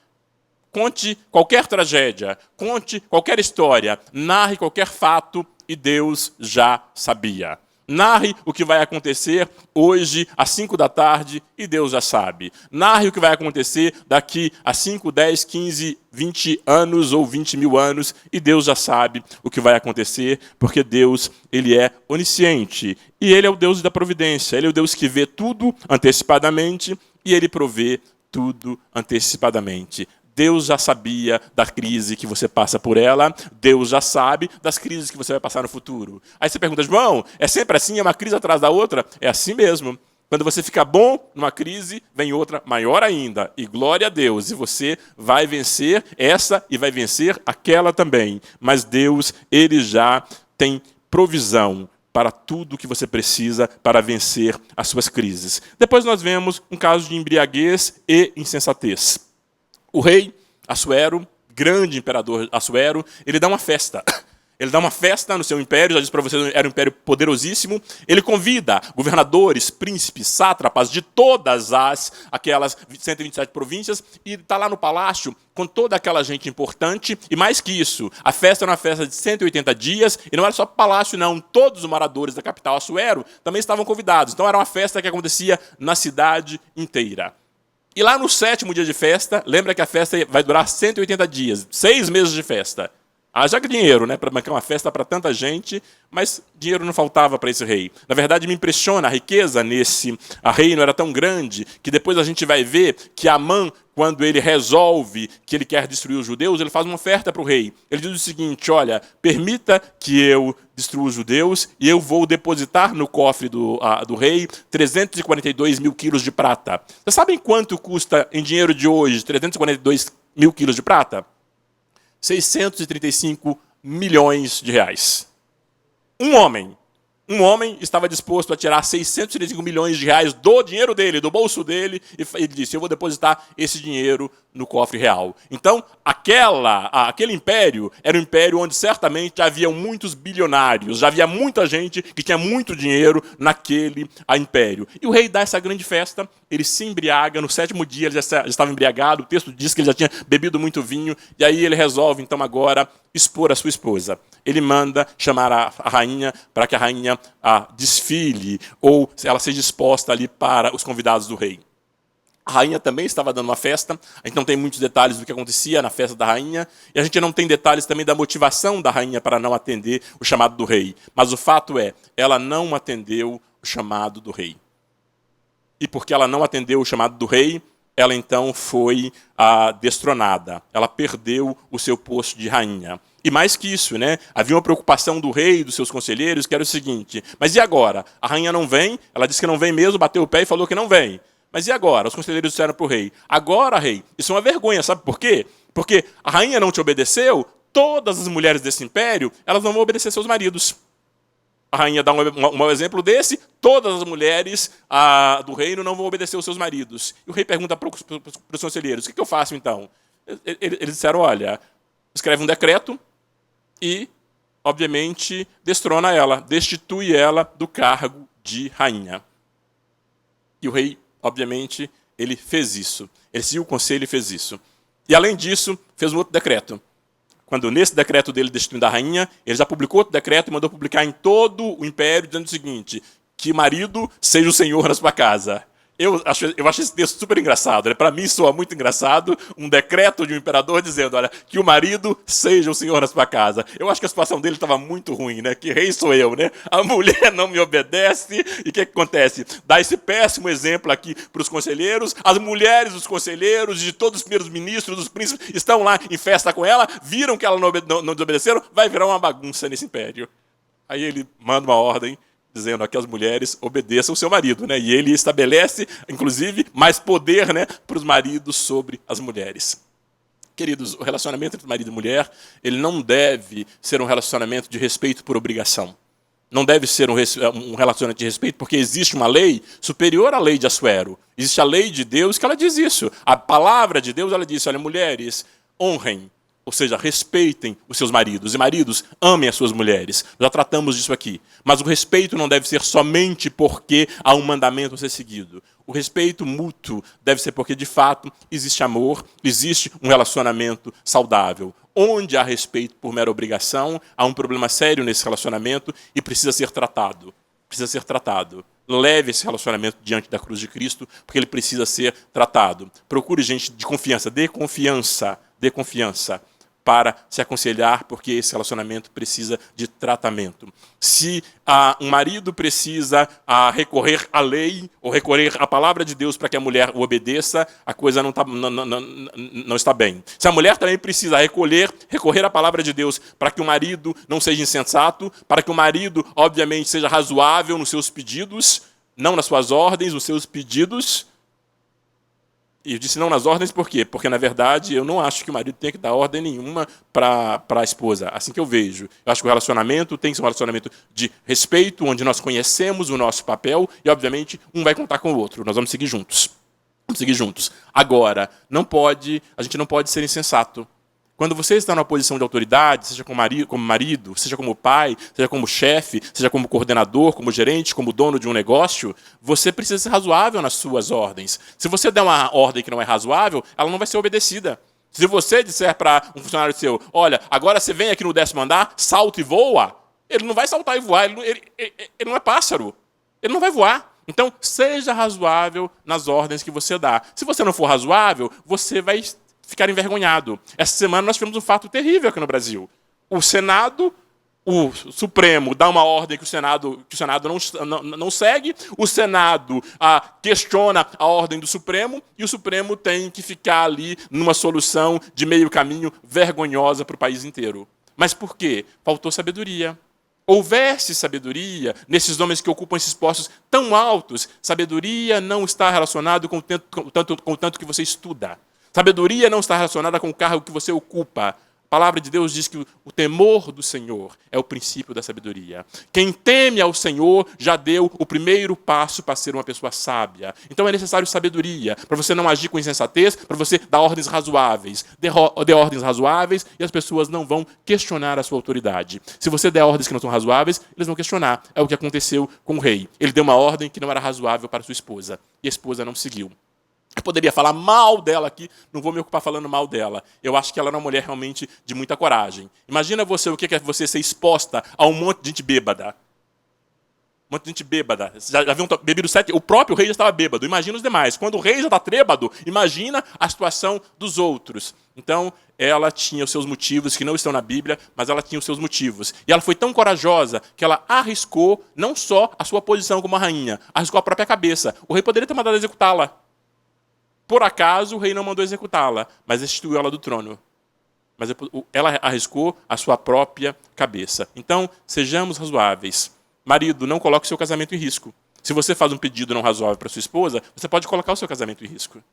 Conte qualquer tragédia, conte qualquer história, narre qualquer fato e Deus já sabia. Narre o que vai acontecer hoje às 5 da tarde e Deus já sabe. Narre o que vai acontecer daqui a 5, 10, 15, 20 anos ou 20 mil anos e Deus já sabe o que vai acontecer, porque Deus ele é onisciente e Ele é o Deus da providência. Ele é o Deus que vê tudo antecipadamente e Ele provê tudo antecipadamente. Deus já sabia da crise que você passa por ela, Deus já sabe das crises que você vai passar no futuro. Aí você pergunta, João, é sempre assim, é uma crise atrás da outra? É assim mesmo. Quando você fica bom numa crise, vem outra maior ainda. E glória a Deus, e você vai vencer essa e vai vencer aquela também. Mas Deus, Ele já tem provisão para tudo que você precisa para vencer as suas crises. Depois nós vemos um caso de embriaguez e insensatez. O rei Assuero, grande imperador Assuero, ele dá uma festa. Ele dá uma festa no seu império, já disse para você, era um império poderosíssimo. Ele convida governadores, príncipes, sátrapas de todas aquelas 127 províncias e está lá no palácio com toda aquela gente importante. E mais que isso, a festa era uma festa de 180 dias e não era só palácio, não. Todos os moradores da capital Assuero também estavam convidados. Então era uma festa que acontecia na cidade inteira. E lá no 7º dia de festa, lembra que a festa vai durar 180 dias, 6 meses de festa. Haja dinheiro, né, para bancar uma festa para tanta gente, mas dinheiro não faltava para esse rei. Na verdade, me impressiona a riqueza nesse reino, era tão grande, que depois a gente vai ver que Amã, quando ele resolve que ele quer destruir os judeus, ele faz uma oferta para o rei. Ele diz o seguinte, olha, permita que eu destrua os judeus e eu vou depositar no cofre do rei 342 mil quilos de prata. Vocês sabem quanto custa em dinheiro de hoje 342 mil quilos de prata? 635 milhões de reais. Um homem estava disposto a tirar 635 milhões de reais do dinheiro dele, do bolso dele, e ele disse, eu vou depositar esse dinheiro no cofre real. Então, aquele império era um império onde certamente haviam muitos bilionários, já havia muita gente que tinha muito dinheiro naquele império. E o rei dá essa grande festa, ele se embriaga, no 7º dia ele já estava embriagado, o texto diz que ele já tinha bebido muito vinho, e aí ele resolve, então, agora, expor a sua esposa. Ele manda chamar a rainha para que a rainha desfile, ou ela seja exposta ali para os convidados do rei. A rainha também estava dando uma festa, a gente não tem muitos detalhes do que acontecia na festa da rainha, e a gente não tem detalhes também da motivação da rainha para não atender o chamado do rei. Mas o fato é, ela não atendeu o chamado do rei. E porque ela não atendeu o chamado do rei, ela então foi destronada. Ela perdeu o seu posto de rainha. E mais que isso, né? Havia uma preocupação do rei e dos seus conselheiros, que era o seguinte, mas e agora? A rainha não vem, ela disse que não vem mesmo, bateu o pé e falou que não vem. Mas e agora? Os conselheiros disseram para o rei, agora, rei, isso é uma vergonha, sabe por quê? Porque a rainha não te obedeceu, todas as mulheres desse império, elas não vão obedecer seus maridos. A rainha dá um exemplo desse, todas as mulheres do reino não vão obedecer os seus maridos. E o rei pergunta para os conselheiros, o que eu faço então? Eles disseram, olha, escreve um decreto e, obviamente, destrona ela, destitui ela do cargo de rainha. E o rei, obviamente, ele fez isso. Ele seguiu o conselho e fez isso. E, além disso, fez um outro decreto. quando nesse decreto dele destituindo a rainha, ele já publicou outro decreto e mandou publicar em todo o império, dizendo o seguinte, que marido seja o senhor na sua casa. Eu acho esse texto super engraçado. Né? Para mim soa muito engraçado um decreto de um imperador dizendo, olha, que o marido seja o senhor na sua casa. Eu acho que a situação dele estava muito ruim, né? Que rei sou eu, né? A mulher não me obedece. E o que acontece? Dá esse péssimo exemplo aqui para os conselheiros. As mulheres dos conselheiros, de todos os primeiros ministros, dos príncipes, estão lá em festa com ela, viram que ela não desobedeceram, vai virar uma bagunça nesse império. Aí ele manda uma ordem dizendo que as mulheres obedeçam o seu marido, né? E ele estabelece, inclusive, mais poder, né, para os maridos sobre as mulheres. Queridos, o relacionamento entre marido e mulher, ele não deve ser um relacionamento de respeito por obrigação. Não deve ser um relacionamento de respeito, porque existe uma lei superior à lei de Assuero. Existe a lei de Deus que ela diz isso. A palavra de Deus, ela diz, olha, mulheres, honrem, ou seja, respeitem os seus maridos. E maridos, amem as suas mulheres. Já tratamos disso aqui. Mas o respeito não deve ser somente porque há um mandamento a ser seguido. O respeito mútuo deve ser porque, de fato, existe amor, existe um relacionamento saudável. Onde há respeito por mera obrigação, há um problema sério nesse relacionamento e precisa ser tratado. Precisa ser tratado. Leve esse relacionamento diante da cruz de Cristo, porque ele precisa ser tratado. Procure gente de confiança, dê confiança para se aconselhar, porque esse relacionamento precisa de tratamento. Se um marido precisa recorrer à lei ou recorrer à palavra de Deus para que a mulher o obedeça, a coisa não está bem. Se a mulher também precisa recorrer à palavra de Deus para que o marido não seja insensato, para que o marido, obviamente, seja razoável nos seus pedidos, não nas suas ordens, nos seus pedidos. E eu disse não nas ordens por quê? Porque, na verdade, eu não acho que o marido tenha que dar ordem nenhuma para a esposa. Assim que eu vejo. Eu acho que o relacionamento tem que ser um relacionamento de respeito, onde nós conhecemos o nosso papel e, obviamente, um vai contar com o outro. Nós vamos seguir juntos. Agora, a gente não pode ser insensato. Quando você está numa posição de autoridade, seja como marido, seja como pai, seja como chefe, seja como coordenador, como gerente, como dono de um negócio, você precisa ser razoável nas suas ordens. Se você der uma ordem que não é razoável, ela não vai ser obedecida. Se você disser para um funcionário seu, olha, agora você vem aqui no 10º andar, salta e voa, ele não vai saltar e voar, ele não é pássaro, ele não vai voar. Então, seja razoável nas ordens que você dá. Se você não for razoável, você vai ficar envergonhado. Essa semana nós tivemos um fato terrível aqui no Brasil. O Senado, o Supremo, dá uma ordem que o Senado não segue, o Senado questiona a ordem do Supremo, e o Supremo tem que ficar ali numa solução de meio caminho vergonhosa para o país inteiro. Mas por quê? Faltou sabedoria. Houvesse sabedoria nesses homens que ocupam esses postos tão altos, sabedoria não está relacionada com o tanto que você estuda. Sabedoria não está relacionada com o cargo que você ocupa. A palavra de Deus diz que o temor do Senhor é o princípio da sabedoria. Quem teme ao Senhor já deu o primeiro passo para ser uma pessoa sábia. Então é necessário sabedoria, para você não agir com insensatez, para você dar ordens razoáveis. Dê ordens razoáveis e as pessoas não vão questionar a sua autoridade. Se você der ordens que não são razoáveis, eles vão questionar. É o que aconteceu com o rei. Ele deu uma ordem que não era razoável para sua esposa, e a esposa não seguiu. Eu poderia falar mal dela aqui, não vou me ocupar falando mal dela. Eu acho que ela era uma mulher realmente de muita coragem. Imagina você, o que é você ser exposta a um monte de gente bêbada. Um monte de gente bêbada. Já haviam bebido 7, o próprio rei já estava bêbado. Imagina os demais. Quando o rei já está trêbado, imagina a situação dos outros. Então, ela tinha os seus motivos, que não estão na Bíblia, mas ela tinha os seus motivos. E ela foi tão corajosa que ela arriscou não só a sua posição como a rainha, arriscou a própria cabeça. O rei poderia ter mandado executá-la. Por acaso, o rei não mandou executá-la, mas destituiu ela do trono. Mas ela arriscou a sua própria cabeça. Então, sejamos razoáveis. Marido, não coloque o seu casamento em risco. Se você faz um pedido não razoável para sua esposa, você pode colocar o seu casamento em risco.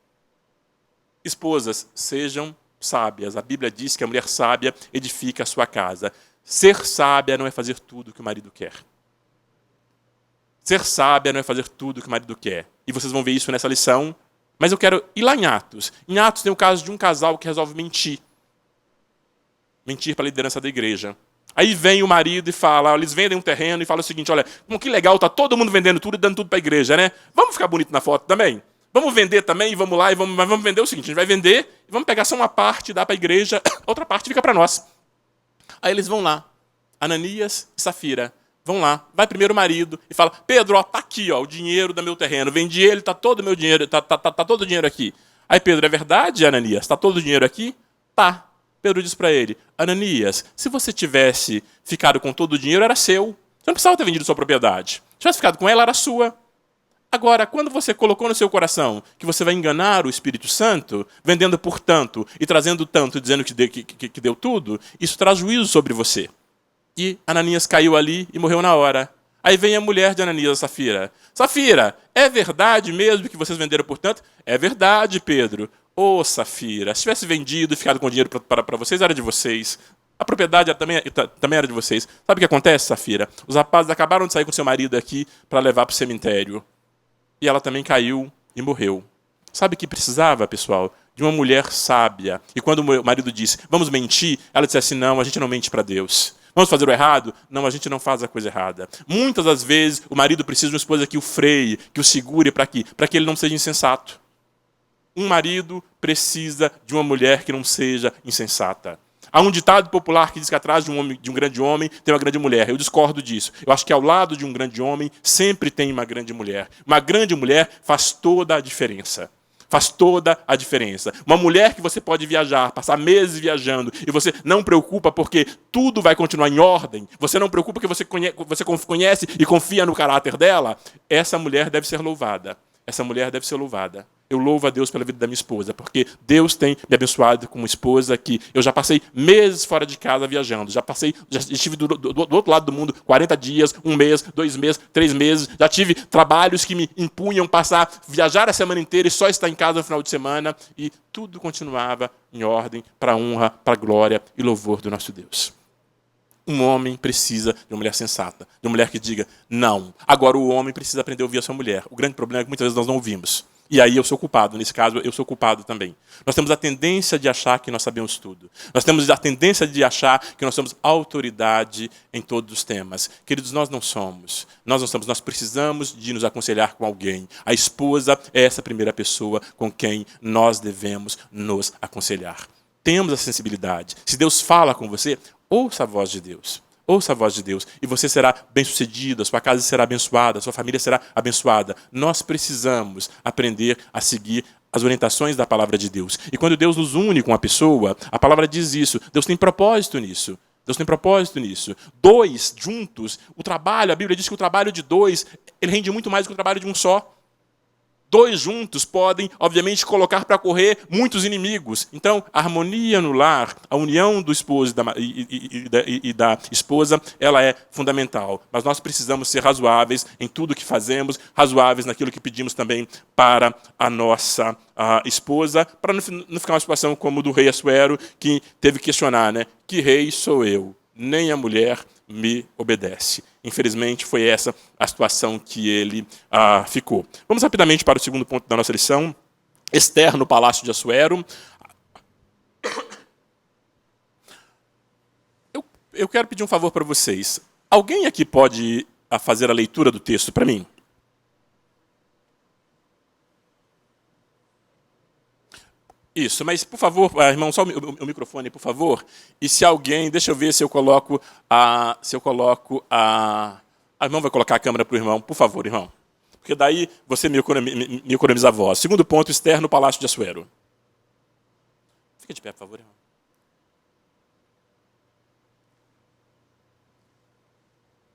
Esposas, sejam sábias. A Bíblia diz que a mulher sábia edifica a sua casa. Ser sábia não é fazer tudo o que o marido quer. Ser sábia não é fazer tudo o que o marido quer. E vocês vão ver isso nessa lição. Mas eu quero ir lá em Atos. Em Atos tem o caso de um casal que resolve mentir. Mentir para a liderança da igreja. Aí vem o marido e fala, eles vendem um terreno e falam o seguinte, olha, que legal, tá todo mundo vendendo tudo e dando tudo para a igreja, né? Vamos ficar bonito na foto também? Vamos vender também, mas vamos vender o seguinte, a gente vai vender e vamos pegar só uma parte, dar para a igreja, a outra parte fica para nós. Aí eles vão lá, Ananias e Safira, vão lá, vai primeiro o marido e fala, Pedro, ó, tá aqui, ó, o dinheiro do meu terreno, vendi ele, tá todo o meu dinheiro, tá todo o dinheiro aqui. Aí Pedro, é verdade, Ananias, tá todo o dinheiro aqui? Tá. Pedro diz para ele, Ananias, se você tivesse ficado com todo o dinheiro, era seu. Você não precisava ter vendido sua propriedade. Se tivesse ficado com ela, era sua. Agora, quando você colocou no seu coração que você vai enganar o Espírito Santo, vendendo por tanto e trazendo tanto, dizendo que deu tudo, isso traz juízo sobre você. E Ananias caiu ali e morreu na hora. Aí vem a mulher de Ananias, Safira. Safira, é verdade mesmo que vocês venderam por tanto? É verdade, Pedro. Ô, Safira, se tivesse vendido e ficado com dinheiro para vocês, era de vocês. A propriedade também era de vocês. Sabe o que acontece, Safira? Os rapazes acabaram de sair com seu marido aqui para levar para o cemitério. E ela também caiu e morreu. Sabe o que precisava, pessoal? De uma mulher sábia. E quando o marido disse, vamos mentir, ela disse assim, não, a gente não mente para Deus. Vamos fazer o errado? Não, a gente não faz a coisa errada. Muitas das vezes, o marido precisa de uma esposa que o freie, que o segure para quê? Para que ele não seja insensato. Um marido precisa de uma mulher que não seja insensata. Há um ditado popular que diz que atrás de um grande homem tem uma grande mulher. Eu discordo disso. Eu acho que ao lado de um grande homem sempre tem uma grande mulher. Uma grande mulher faz toda a diferença. Faz toda a diferença. Uma mulher que você pode viajar, passar meses viajando, e você não preocupa porque tudo vai continuar em ordem, você não preocupa porque você conhece e confia no caráter dela, essa mulher deve ser louvada. Essa mulher deve ser louvada. Eu louvo a Deus pela vida da minha esposa, porque Deus tem me abençoado com uma esposa que eu já passei meses fora de casa viajando. Já estive do outro lado do mundo 40 dias, 1 mês, 2 meses, 3 meses. Já tive trabalhos que me impunham viajar a semana inteira e só estar em casa no final de semana. E tudo continuava em ordem para a honra, para a glória e louvor do nosso Deus. Um homem precisa de uma mulher sensata, de uma mulher que diga não. Agora o homem precisa aprender a ouvir a sua mulher. O grande problema é que muitas vezes nós não ouvimos. E aí eu sou culpado, nesse caso eu sou culpado também. Nós temos a tendência de achar que nós sabemos tudo. Nós temos a tendência de achar que nós somos autoridade em todos os temas. Queridos, nós não somos. Nós não somos. Nós precisamos de nos aconselhar com alguém. A esposa é essa primeira pessoa com quem nós devemos nos aconselhar. Temos a sensibilidade. Se Deus fala com você, ouça a voz de Deus. Ouça a voz de Deus e você será bem-sucedido, a sua casa será abençoada, a sua família será abençoada. Nós precisamos aprender a seguir as orientações da palavra de Deus. E quando Deus nos une com a pessoa, a palavra diz isso. Deus tem propósito nisso. Deus tem propósito nisso. 2 juntos, o trabalho, a Bíblia diz que o trabalho de 2, ele rende muito mais do que o trabalho de um só. 2 juntos podem, obviamente, colocar para correr muitos inimigos. Então, a harmonia no lar, a união do esposo e da esposa, ela é fundamental. Mas nós precisamos ser razoáveis em tudo que fazemos, razoáveis naquilo que pedimos também para a nossa esposa, para não ficar uma situação como do rei Assuero, que teve que questionar, né? Que rei sou eu? Nem a mulher me obedece. Infelizmente, foi essa a situação que ele ficou. Vamos rapidamente para o segundo ponto da nossa lição. Esther no palácio de Assuero. Eu quero pedir um favor para vocês. Alguém aqui pode fazer a leitura do texto para mim? Isso, mas por favor, irmão, só o microfone, por favor. E se alguém, deixa eu ver se eu coloco a irmão vai colocar a câmera para o irmão, por favor, irmão. Porque daí você me economiza a voz. Segundo ponto, Esther no palácio de Assuero. Fica de pé, por favor, irmão.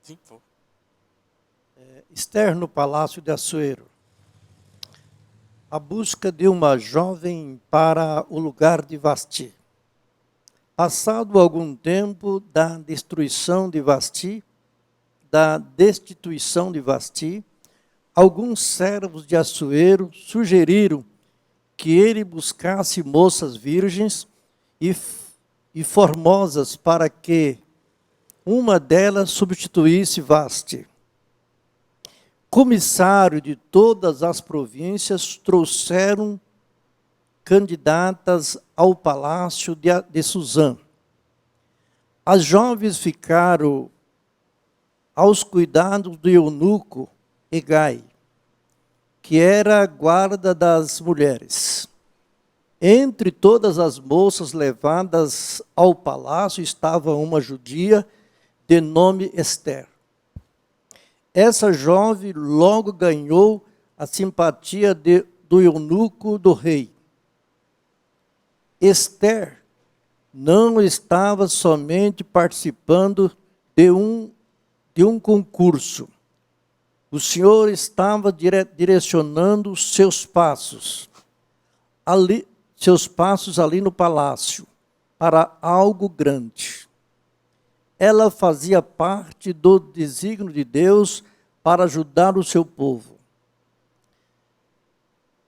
Sim, por favor. Esther no palácio de Assuero. A busca de uma jovem para o lugar de Vasti. Passado algum tempo da destruição de Vasti, da destituição de Vasti, alguns servos de Assuero sugeriram que ele buscasse moças virgens e formosas para que uma delas substituísse Vasti. Comissário de todas as províncias trouxeram candidatas ao palácio de Suzã. As jovens ficaram aos cuidados do eunuco Hegai, que era a guarda das mulheres. Entre todas as moças levadas ao palácio estava uma judia de nome Ester. Essa jovem logo ganhou a simpatia do eunuco do rei. Ester não estava somente participando de um concurso. O Senhor estava direcionando seus passos ali no palácio para algo grande. Ela fazia parte do desígnio de Deus para ajudar o seu povo.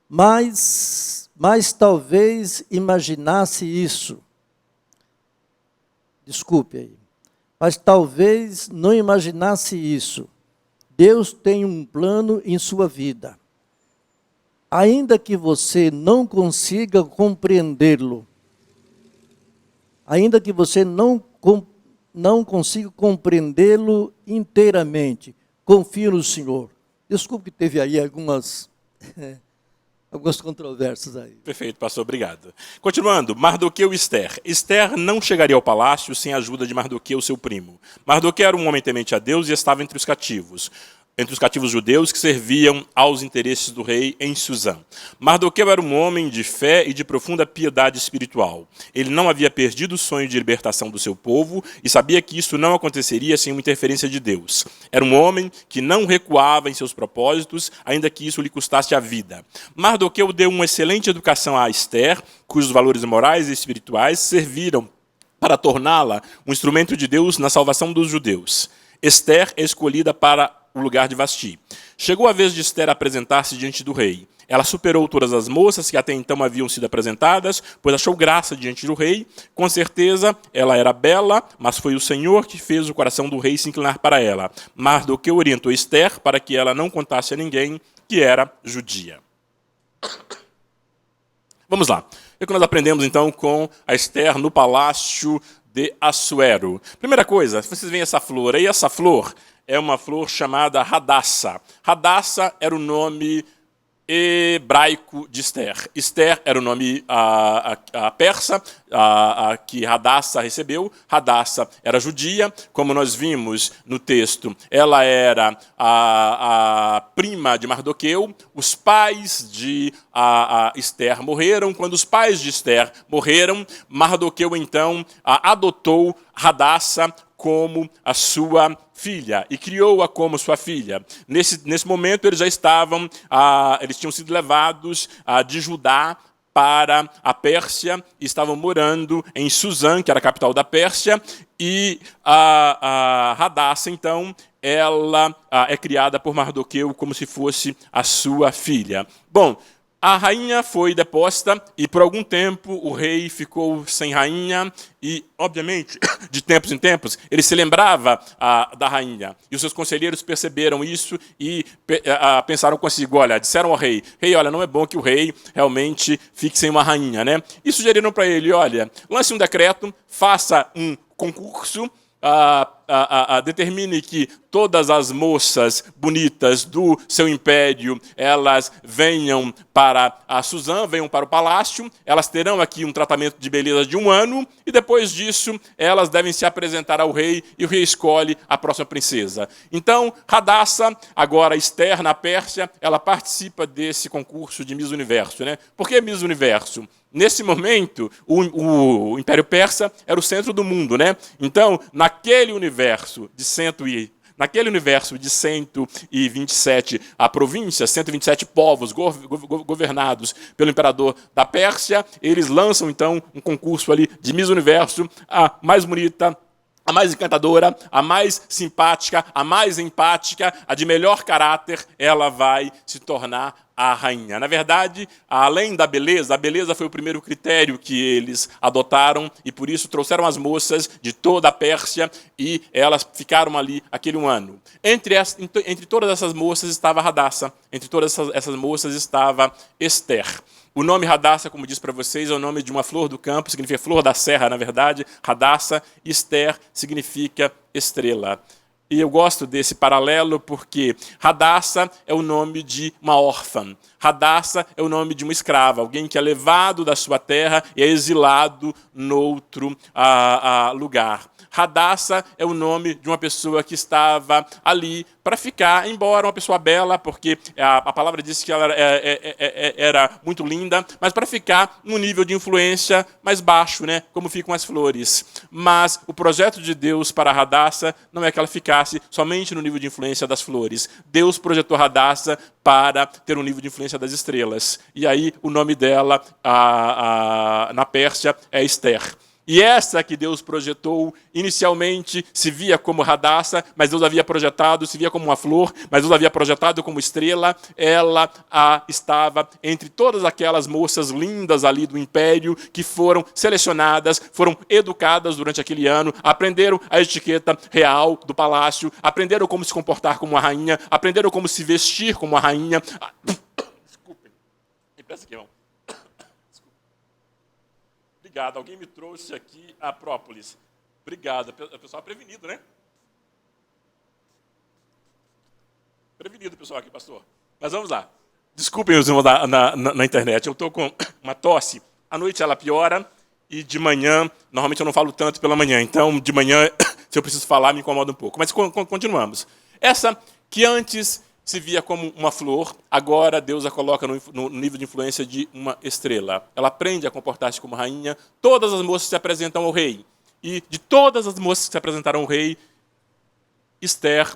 Mas talvez imaginasse isso. Desculpe aí. Mas talvez não imaginasse isso. Deus tem um plano em sua vida. Ainda que você não consiga compreendê-lo, ainda que você não consiga compreendê-lo inteiramente, confie no Senhor. Desculpe que teve aí algumas controvérsias aí. Perfeito, pastor, obrigado. Continuando, Mardoqueu e Ester. Ester não chegaria ao palácio sem a ajuda de Mardoqueu, seu primo. Mardoqueu era um homem temente a Deus e estava entre os cativos judeus que serviam aos interesses do rei em Suzã. Mardoqueu era um homem de fé e de profunda piedade espiritual. Ele não havia perdido o sonho de libertação do seu povo e sabia que isso não aconteceria sem uma interferência de Deus. Era um homem que não recuava em seus propósitos, ainda que isso lhe custasse a vida. Mardoqueu deu uma excelente educação a Ester, cujos valores morais e espirituais serviram para torná-la um instrumento de Deus na salvação dos judeus. Ester é escolhida para o lugar de Vasti. Chegou a vez de Ester apresentar-se diante do rei. Ela superou todas as moças que até então haviam sido apresentadas, pois achou graça diante do rei. Com certeza, ela era bela, mas foi o Senhor que fez o coração do rei se inclinar para ela. Mardoqueu orientou Ester para que ela não contasse a ninguém que era judia. Vamos lá. O que nós aprendemos, então, com a Ester no palácio de Assuero? Primeira coisa, vocês veem essa flor aí, essa flor é uma flor chamada Radassa. Radassa era o nome hebraico de Ester. Ester era o nome a persa que Radassa recebeu. Radassa era judia, como nós vimos no texto. Ela era a prima de Mardoqueu. Os pais de Ester morreram. Quando os pais de Ester morreram, Mardoqueu então adotou Radassa como a sua filha, e criou-a como sua filha. Nesse momento, eles já estavam, eles tinham sido levados de Judá para a Pérsia, e estavam morando em Suzã, que era a capital da Pérsia, e a Radassa, então, ela é criada por Mardoqueu como se fosse a sua filha. Bom, a rainha foi deposta e, por algum tempo, o rei ficou sem rainha e, obviamente, de tempos em tempos, ele se lembrava da rainha. E os seus conselheiros perceberam isso e pensaram consigo, olha, disseram ao rei, olha, não é bom que o rei realmente fique sem uma rainha, né? E sugeriram para ele, olha, lance um decreto, faça um concurso, determine que todas as moças bonitas do seu império, elas venham para a Suzã, venham para o palácio, elas terão aqui um tratamento de beleza de 1 ano, e depois disso, elas devem se apresentar ao rei, e o rei escolhe a próxima princesa. Então, Radassa, agora Ester na Pérsia, ela participa desse concurso de Miss Universo, né? Por que Miss Universo? Nesse momento, o Império Persa era o centro do mundo, né? Então, naquele universo de 127 províncias, 127 povos governados pelo imperador da Pérsia, eles lançam, então, um concurso ali de Miss Universo, a mais bonita, a mais encantadora, a mais simpática, a mais empática, a de melhor caráter, ela vai se tornar a rainha. Na verdade, além da beleza, a beleza foi o primeiro critério que eles adotaram e por isso trouxeram as moças de toda a Pérsia e elas ficaram ali aquele 1 ano. Entre todas essas moças estava Radassa, entre todas essas moças estava Ester. O nome Radassa, como disse para vocês, é o nome de uma flor do campo, significa flor da serra, na verdade. Radassa, Ester significa estrela. E eu gosto desse paralelo porque Radassa é o nome de uma órfã. Radassa é o nome de uma escrava, alguém que é levado da sua terra e é exilado noutro lugar. Radassa é o nome de uma pessoa que estava ali para ficar, embora uma pessoa bela, porque a palavra diz que ela era muito linda, mas para ficar num nível de influência mais baixo, né? Como ficam as flores. Mas o projeto de Deus para Radassa não é que ela ficasse somente no nível de influência das flores. Deus projetou Radassa para ter um nível de influência das estrelas. E aí o nome dela na Pérsia é Esther. E essa que Deus projetou, inicialmente se via como Radassa, mas Deus havia projetado, se via como uma flor, mas Deus havia projetado como estrela. Ela estava entre todas aquelas moças lindas ali do império que foram selecionadas, foram educadas durante aquele ano, aprenderam a etiqueta real do palácio, aprenderam como se comportar como uma rainha, aprenderam como se vestir como uma rainha. Desculpem, me presta aqui, irmão. Obrigado. Alguém me trouxe aqui a própolis. Obrigado. O pessoal é prevenido, né? Prevenido o pessoal aqui, pastor. Mas vamos lá. Desculpem os irmãos na internet. Eu estou com uma tosse. À noite ela piora e de manhã, normalmente eu não falo tanto pela manhã. Então, de manhã, se eu preciso falar, me incomoda um pouco. Mas continuamos. Essa que antes se via como uma flor, agora Deus a coloca no nível de influência de uma estrela. Ela aprende a comportar-se como rainha. Todas as moças se apresentam ao rei. E de todas as moças que se apresentaram ao rei, Esther,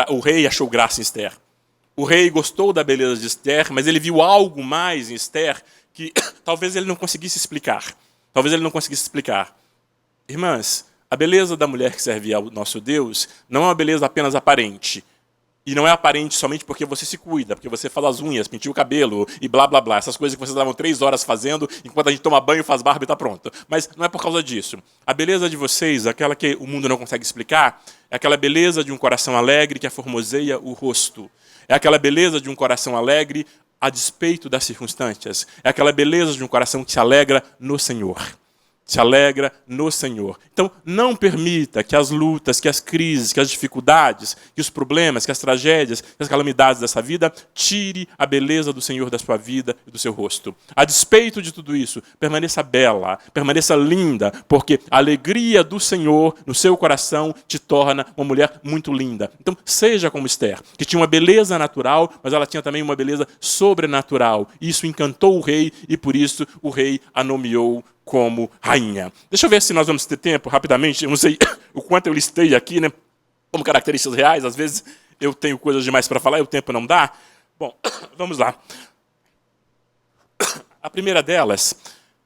o rei achou graça em Esther. O rei gostou da beleza de Esther, mas ele viu algo mais em Esther que talvez ele não conseguisse explicar. Irmãs, a beleza da mulher que serve ao nosso Deus não é uma beleza apenas aparente. E não é aparente somente porque você se cuida, porque você faz as unhas, penteia o cabelo e blá, blá, blá. Essas coisas que vocês levam 3 horas fazendo, enquanto a gente toma banho, faz barba e está pronto. Mas não é por causa disso. A beleza de vocês, aquela que o mundo não consegue explicar, é aquela beleza de um coração alegre que aformoseia o rosto. É aquela beleza de um coração alegre a despeito das circunstâncias. É aquela beleza de um coração que se alegra no Senhor. Se alegra no Senhor. Então, não permita que as lutas, que as crises, que as dificuldades, que os problemas, que as tragédias, que as calamidades dessa vida tire a beleza do Senhor da sua vida e do seu rosto. A despeito de tudo isso, permaneça bela, permaneça linda, porque a alegria do Senhor no seu coração te torna uma mulher muito linda. Então, seja como Esther, que tinha uma beleza natural, mas ela tinha também uma beleza sobrenatural. Isso encantou o rei e, por isso, o rei a nomeou como rainha. Deixa eu ver se nós vamos ter tempo, rapidamente. Eu não sei o quanto eu listei aqui, né? Como características reais. Às vezes eu tenho coisas demais para falar e o tempo não dá. Bom, vamos lá. A primeira delas,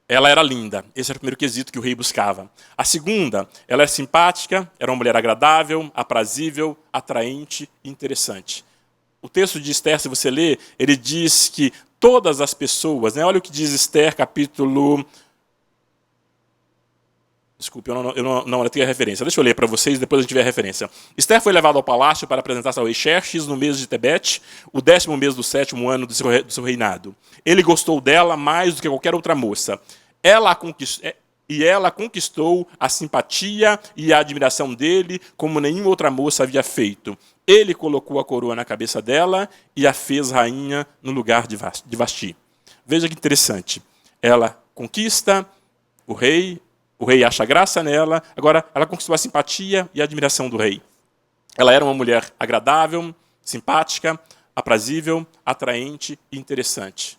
ela era linda. Esse era o primeiro quesito que o rei buscava. A segunda, ela era simpática, era uma mulher agradável, aprazível, atraente e interessante. O texto de Esther, se você ler, ele diz que todas as pessoas, né? Olha o que diz Esther, capítulo... Desculpe, eu não tenho a referência. Deixa eu ler para vocês, depois a gente vê a referência. Esther foi levada ao palácio para apresentar-se ao rei Xerxes no mês de Tebete, o 10º mês do 7º ano do seu reinado. Ele gostou dela mais do que qualquer outra moça. Ela conquistou a simpatia e a admiração dele como nenhuma outra moça havia feito. Ele colocou a coroa na cabeça dela e a fez rainha no lugar de Vasti. Veja que interessante. Ela conquista o rei acha graça nela, agora ela conquistou a simpatia e a admiração do rei. Ela era uma mulher agradável, simpática, aprazível, atraente e interessante.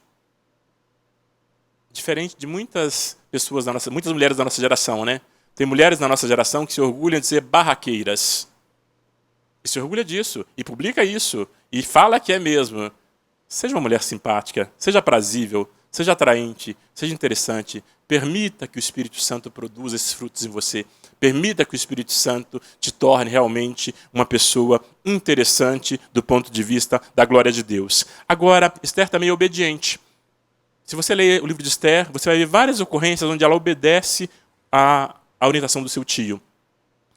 Diferente de muitas pessoas, muitas mulheres da nossa geração, né? Tem mulheres na nossa geração que se orgulham de ser barraqueiras. E se orgulha disso, e publica isso, e fala que é mesmo. Seja uma mulher simpática, seja aprazível, seja atraente, seja interessante. Permita que o Espírito Santo produza esses frutos em você. Permita que o Espírito Santo te torne realmente uma pessoa interessante do ponto de vista da glória de Deus. Agora, Esther também é obediente. Se você ler o livro de Esther, você vai ver várias ocorrências onde ela obedece à orientação do seu tio.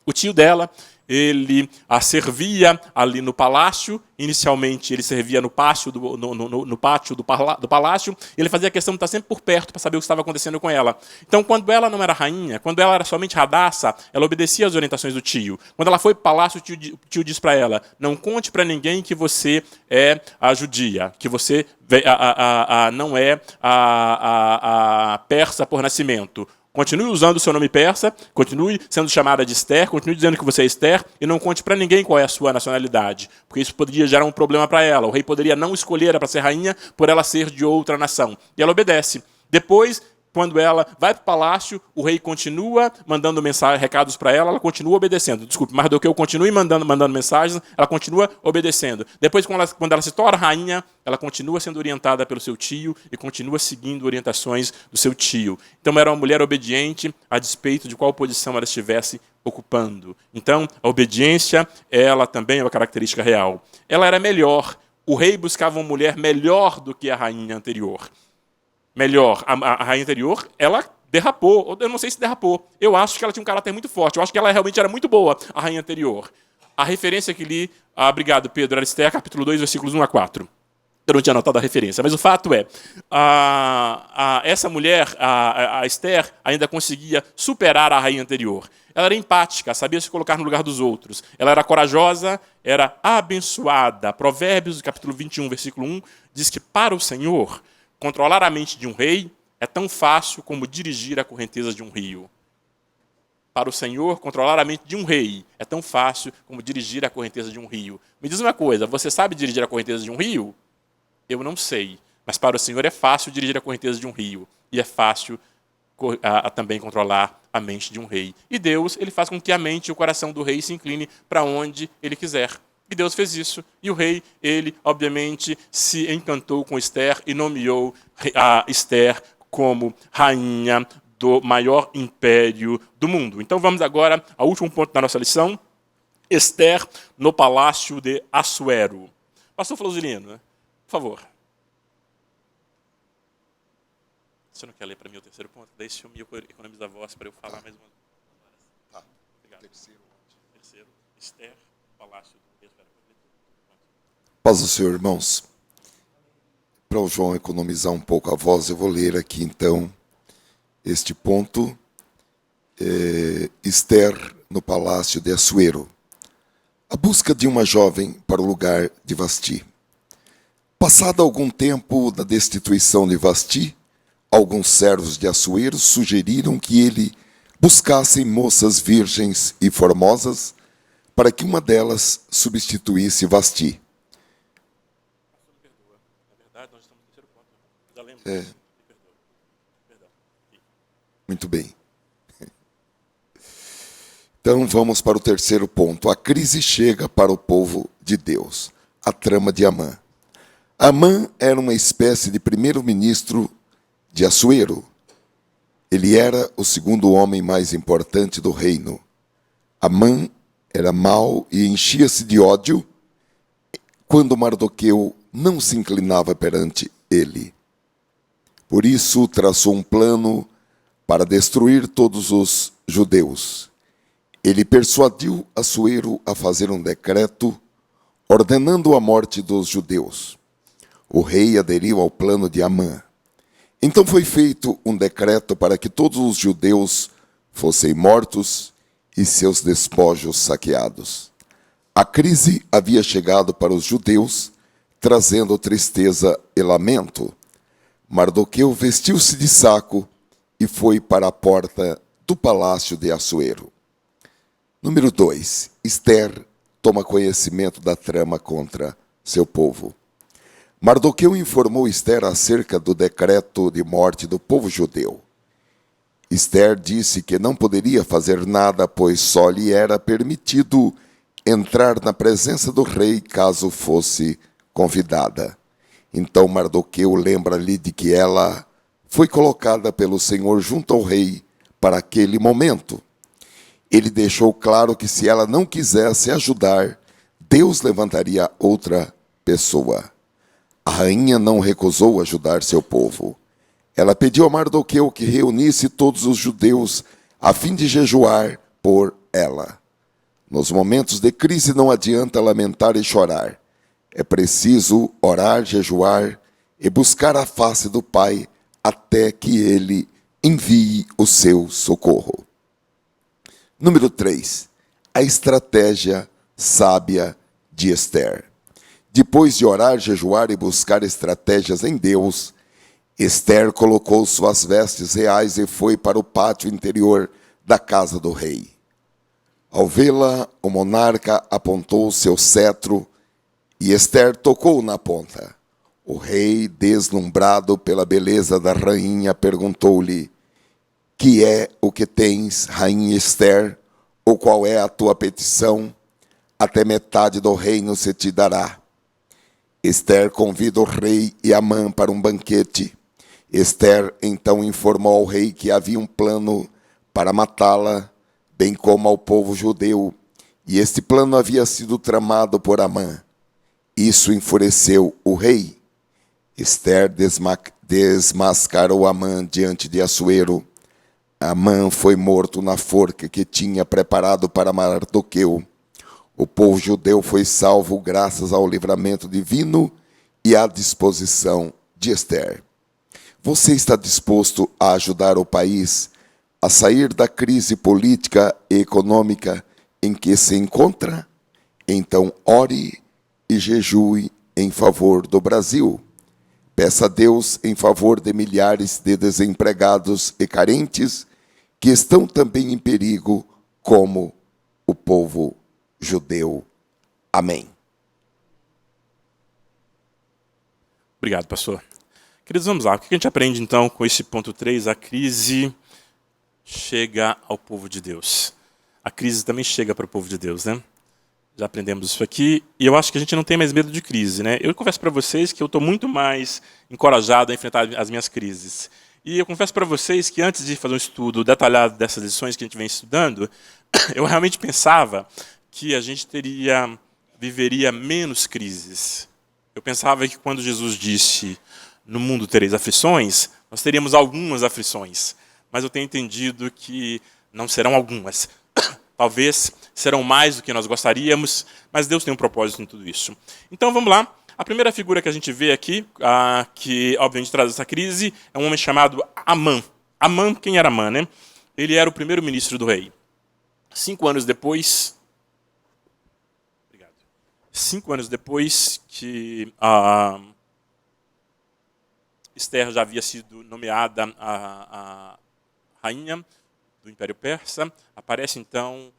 O tio dela ele a servia ali no palácio. Inicialmente ele servia no pátio no pátio do palácio, e ele fazia questão de estar sempre por perto para saber o que estava acontecendo com ela. Então, quando ela não era rainha, quando ela era somente Radassa, ela obedecia às orientações do tio. Quando ela foi para o palácio, o tio disse para ela: não conte para ninguém que você é a judia, que você não é a persa por nascimento. Continue usando o seu nome persa, continue sendo chamada de Esther, continue dizendo que você é Esther, e não conte para ninguém qual é a sua nacionalidade, porque isso poderia gerar um problema para ela. O rei poderia não escolher para ser rainha por ela ser de outra nação. E ela obedece. Depois, quando ela vai para o palácio, o rei continua mandando recados para ela, ela continua obedecendo. Desculpe, Mardoqueu continua mandando mensagens, ela continua obedecendo. Depois, quando ela se torna rainha, ela continua sendo orientada pelo seu tio e continua seguindo orientações do seu tio. Então, era uma mulher obediente, a despeito de qual posição ela estivesse ocupando. Então, a obediência, ela também é uma característica real. Ela era melhor. O rei buscava uma mulher melhor do que a rainha anterior. Melhor, a rainha anterior, ela derrapou. Eu não sei se derrapou. Eu acho que ela tinha um caráter muito forte. Eu acho que ela realmente era muito boa, a rainha anterior. A referência que li, obrigado, Pedro, era Esther, capítulo 2, versículos 1 a 4. Eu não tinha anotado a referência, mas o fato é, essa mulher, a Esther, ainda conseguia superar a rainha anterior. Ela era empática, sabia se colocar no lugar dos outros. Ela era corajosa, era abençoada. Provérbios, capítulo 21, versículo 1, diz que para o Senhor, controlar a mente de um rei é tão fácil como dirigir a correnteza de um rio. Para o Senhor, controlar a mente de um rei é tão fácil como dirigir a correnteza de um rio. Me diz uma coisa, você sabe dirigir a correnteza de um rio? Eu não sei. Mas para o Senhor é fácil dirigir a correnteza de um rio. E é fácil também controlar a mente de um rei. E Deus, ele faz com que a mente e o coração do rei se incline para onde ele quiser. E Deus fez isso. E o rei, ele, obviamente, se encantou com Esther e nomeou a Esther como rainha do maior império do mundo. Então vamos agora ao último ponto da nossa lição. Esther no palácio de Assuero. Pastor Flausilino, né? Por favor. Você não quer ler para mim o terceiro ponto? Daí se eu me economiza a voz para eu falar mais uma vez. Tá. Obrigado. Terceiro. Esther, palácio do Paz do Senhor, irmãos. Para o João economizar um pouco a voz, eu vou ler aqui, então, este ponto. Esther no palácio de Assuero. A busca de uma jovem para o lugar de Vasti. Passado algum tempo da destituição de Vasti, alguns servos de Assuero sugeriram que ele buscasse moças virgens e formosas para que uma delas substituísse Vasti. Muito bem. Então vamos para o terceiro ponto. A crise chega para o povo de Deus. A trama de Amã. Amã era uma espécie de primeiro-ministro de Assuero. Ele era o segundo homem mais importante do reino. Amã era mau e enchia-se de ódio quando Mardoqueu não se inclinava perante ele. Por isso traçou um plano para destruir todos os judeus. Ele persuadiu Assuero a fazer um decreto ordenando a morte dos judeus. O rei aderiu ao plano de Amã. Então foi feito um decreto para que todos os judeus fossem mortos e seus despojos saqueados. A crise havia chegado para os judeus, trazendo tristeza e lamento. Mardoqueu vestiu-se de saco e foi para a porta do palácio de Assuero. Número 2. Esther toma conhecimento da trama contra seu povo. Mardoqueu informou Esther acerca do decreto de morte do povo judeu. Esther disse que não poderia fazer nada, pois só lhe era permitido entrar na presença do rei caso fosse convidada. Então Mardoqueu lembra-lhe de que ela foi colocada pelo Senhor junto ao rei para aquele momento. Ele deixou claro que se ela não quisesse ajudar, Deus levantaria outra pessoa. A rainha não recusou ajudar seu povo. Ela pediu a Mardoqueu que reunisse todos os judeus a fim de jejuar por ela. Nos momentos de crise não adianta lamentar e chorar. É preciso orar, jejuar e buscar a face do Pai até que Ele envie o seu socorro. Número 3. A estratégia sábia de Esther. Depois de orar, jejuar e buscar estratégias em Deus, Esther colocou suas vestes reais e foi para o pátio interior da casa do rei. Ao vê-la, o monarca apontou seu cetro e Esther tocou na ponta. O rei, deslumbrado pela beleza da rainha, perguntou-lhe: que é o que tens, rainha Esther, ou qual é a tua petição? Até metade do reino se te dará. Esther convida o rei e Amã para um banquete. Esther então informou ao rei que havia um plano para matá-la, bem como ao povo judeu, e este plano havia sido tramado por Amã. Isso enfureceu o rei. Esther desmascarou Amã diante de Assuero. Amã foi morto na forca que tinha preparado para Mardoqueu. O povo judeu foi salvo graças ao livramento divino e à disposição de Esther. Você está disposto a ajudar o país a sair da crise política e econômica em que se encontra? Então ore e jejue em favor do Brasil. Peça a Deus em favor de milhares de desempregados e carentes que estão também em perigo, como o povo judeu. Amém. Obrigado, pastor. Queridos, vamos lá. O que a gente aprende, então, com esse ponto 3? A crise chega ao povo de Deus. A crise também chega para o povo de Deus, né? Já aprendemos isso aqui. E eu acho que a gente não tem mais medo de crise, né? Eu confesso para vocês que eu estou muito mais encorajado a enfrentar as minhas crises. E eu confesso para vocês que antes de fazer um estudo detalhado dessas lições que a gente vem estudando, eu realmente pensava que a gente viveria menos crises. Eu pensava que quando Jesus disse, no mundo tereis aflições, nós teríamos algumas aflições. Mas eu tenho entendido que não serão algumas. Talvez serão mais do que nós gostaríamos, mas Deus tem um propósito em tudo isso. Então vamos lá. A primeira figura que a gente vê aqui, que obviamente traz essa crise, é um homem chamado Amã. Amã, quem era Amã, né? Ele era o primeiro-ministro do rei. 5 anos depois... Obrigado. 5 anos depois que Esther já havia sido nomeada a rainha do Império Persa, aparece então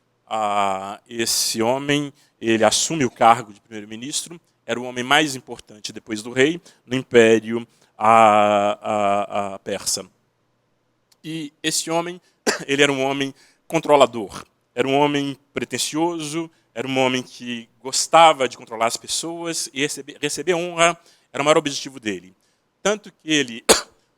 esse homem, ele assume o cargo de primeiro-ministro, era o homem mais importante depois do rei no Império Persa. E esse homem, ele era um homem controlador, era um homem pretensioso, era um homem que gostava de controlar as pessoas e receber honra era o maior objetivo dele. Tanto que ele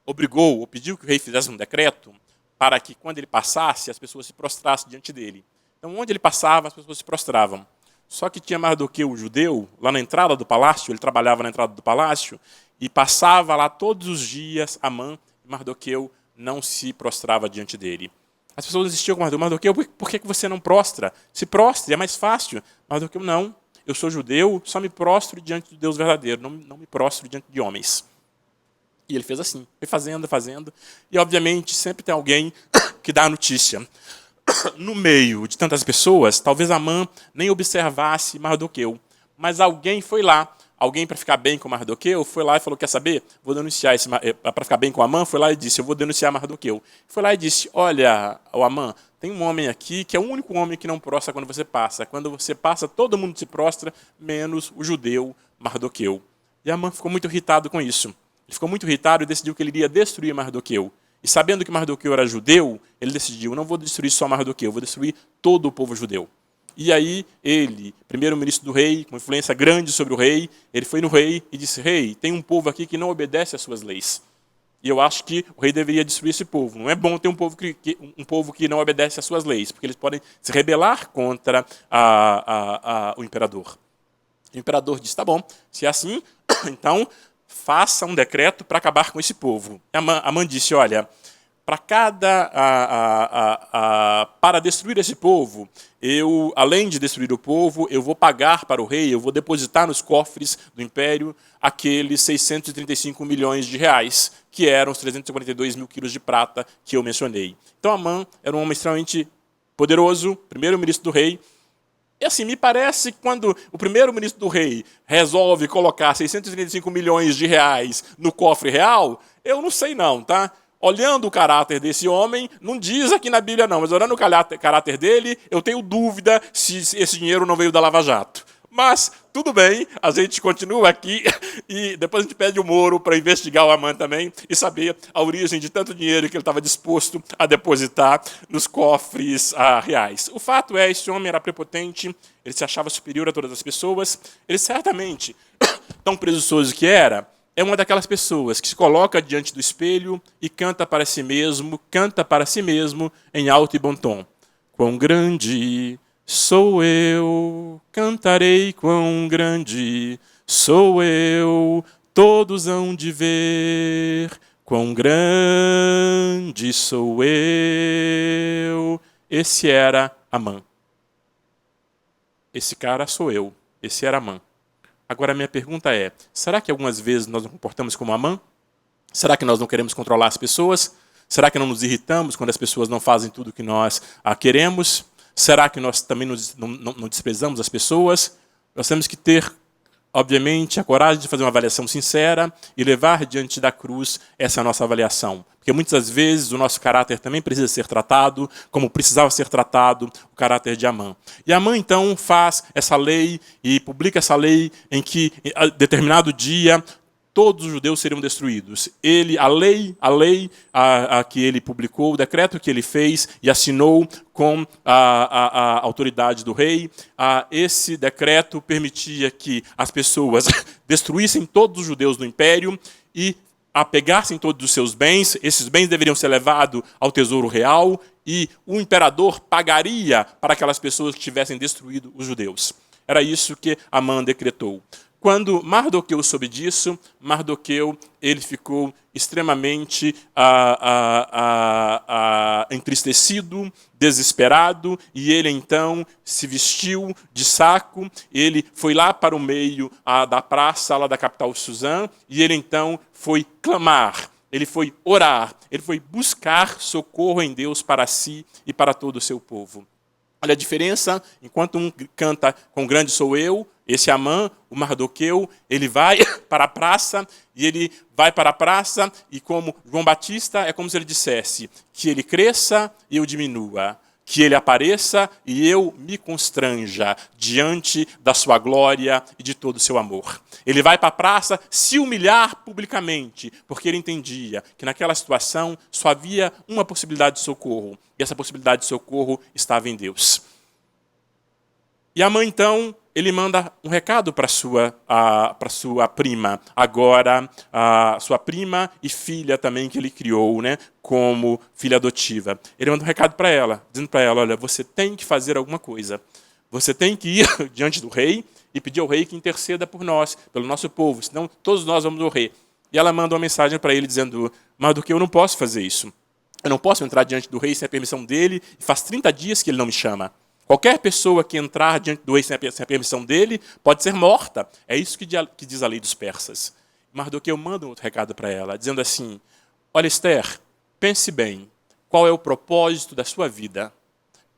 obrigou, ou pediu que o rei fizesse um decreto para que, quando ele passasse, as pessoas se prostrassem diante dele. Então, onde ele passava, as pessoas se prostravam. Só que tinha Mardoqueu, o judeu, lá na entrada do palácio, ele trabalhava na entrada do palácio, e passava lá todos os dias Amã, e Mardoqueu não se prostrava diante dele. As pessoas insistiam com Mardoqueu, por que você não prostra? Se prostre, é mais fácil. Mardoqueu, não, eu sou judeu, só me prostro diante do Deus verdadeiro, não me prostro diante de homens. E ele fez assim, foi fazendo, e obviamente sempre tem alguém que dá a notícia. No meio de tantas pessoas, talvez Amã nem observasse Mardoqueu, mas alguém foi lá, alguém para ficar bem com Mardoqueu, foi lá e falou, quer saber? Vou denunciar para ficar bem com Amã, foi lá e disse, eu vou denunciar Mardoqueu. Foi lá e disse, olha, Amã, tem um homem aqui que é o único homem que não prostra quando você passa. Quando você passa, todo mundo se prostra, menos o judeu Mardoqueu. E Amã ficou muito irritado com isso. Ele ficou muito irritado e decidiu que ele iria destruir Mardoqueu. E sabendo que Mardoqueu era judeu, ele decidiu, não vou destruir só Mardoqueu, vou destruir todo o povo judeu. E aí ele, primeiro-ministro do rei, com influência grande sobre o rei, ele foi no rei e disse, rei, tem um povo aqui que não obedece às suas leis. E eu acho que o rei deveria destruir esse povo. Não é bom ter um povo que não obedece às suas leis, porque eles podem se rebelar contra o imperador. O imperador disse, tá bom, se é assim, então faça um decreto para acabar com esse povo. Amã disse, olha, para destruir esse povo, além de destruir o povo, eu vou pagar para o rei, eu vou depositar nos cofres do império aqueles 635 milhões de reais, que eram os 342 mil quilos de prata que eu mencionei. Então Amã era um homem extremamente poderoso, primeiro-ministro do rei. E assim, me parece que quando o primeiro-ministro do rei resolve colocar 635 milhões de reais no cofre real, eu não sei não, tá? Olhando o caráter desse homem, não diz aqui na Bíblia não, mas olhando o caráter dele, eu tenho dúvida se esse dinheiro não veio da Lava Jato. Mas, tudo bem, a gente continua aqui e depois a gente pede o Moro para investigar o Amã também e saber a origem de tanto dinheiro que ele estava disposto a depositar nos cofres reais. O fato é, esse homem era prepotente, ele se achava superior a todas as pessoas, ele certamente, tão presunçoso que era, é uma daquelas pessoas que se coloca diante do espelho e canta para si mesmo em alto e bom tom. Quão grande sou eu, cantarei quão grande sou eu, todos hão de ver, quão grande sou eu. Esse era Amã. Esse cara sou eu, esse era Amã. Agora a minha pergunta é, será que algumas vezes nós nos comportamos como Amã? Será que nós não queremos controlar as pessoas? Será que não nos irritamos quando as pessoas não fazem tudo o que nós queremos? Será que nós também não desprezamos as pessoas? Nós temos que ter, obviamente, a coragem de fazer uma avaliação sincera e levar diante da cruz essa nossa avaliação. Porque muitas vezes o nosso caráter também precisa ser tratado, como precisava ser tratado o caráter de Amã. E Amã, então, faz essa lei e publica essa lei em que, a determinado dia, todos os judeus seriam destruídos. A lei que ele publicou, o decreto que ele fez e assinou com a autoridade do rei, esse decreto permitia que as pessoas destruíssem todos os judeus do império e apegassem todos os seus bens. Esses bens deveriam ser levados ao tesouro real e o imperador pagaria para aquelas pessoas que tivessem destruído os judeus. Era isso que Amã decretou. Quando Mardoqueu soube disso, Mardoqueu ele ficou extremamente entristecido, desesperado, e ele então se vestiu de saco, ele foi lá para o meio da praça lá da capital Suzã, e ele então foi clamar, ele foi orar, ele foi buscar socorro em Deus para si e para todo o seu povo. Olha a diferença, enquanto um canta "Quão grande sou eu", esse Amã, o Mardoqueu, ele vai para a praça, e como João Batista, é como se ele dissesse que ele cresça e eu diminua, que ele apareça e eu me constranja diante da sua glória e de todo o seu amor. Ele vai para a praça se humilhar publicamente, porque ele entendia que naquela situação só havia uma possibilidade de socorro, e essa possibilidade de socorro estava em Deus. E Amã, então, ele manda um recado para sua prima, agora sua prima e filha também que ele criou, né, como filha adotiva. Ele manda um recado para ela, dizendo para ela, olha, você tem que fazer alguma coisa. Você tem que ir diante do rei e pedir ao rei que interceda por nós, pelo nosso povo, senão todos nós vamos morrer. E ela manda uma mensagem para ele dizendo, Mardoqueu, eu não posso fazer isso. Eu não posso entrar diante do rei sem a permissão dele, e faz 30 dias que ele não me chama. Qualquer pessoa que entrar diante do rei sem a permissão dele pode ser morta. É isso que diz a lei dos persas. Mardoqueu manda um outro recado para ela, dizendo assim, olha, Esther, pense bem, qual é o propósito da sua vida?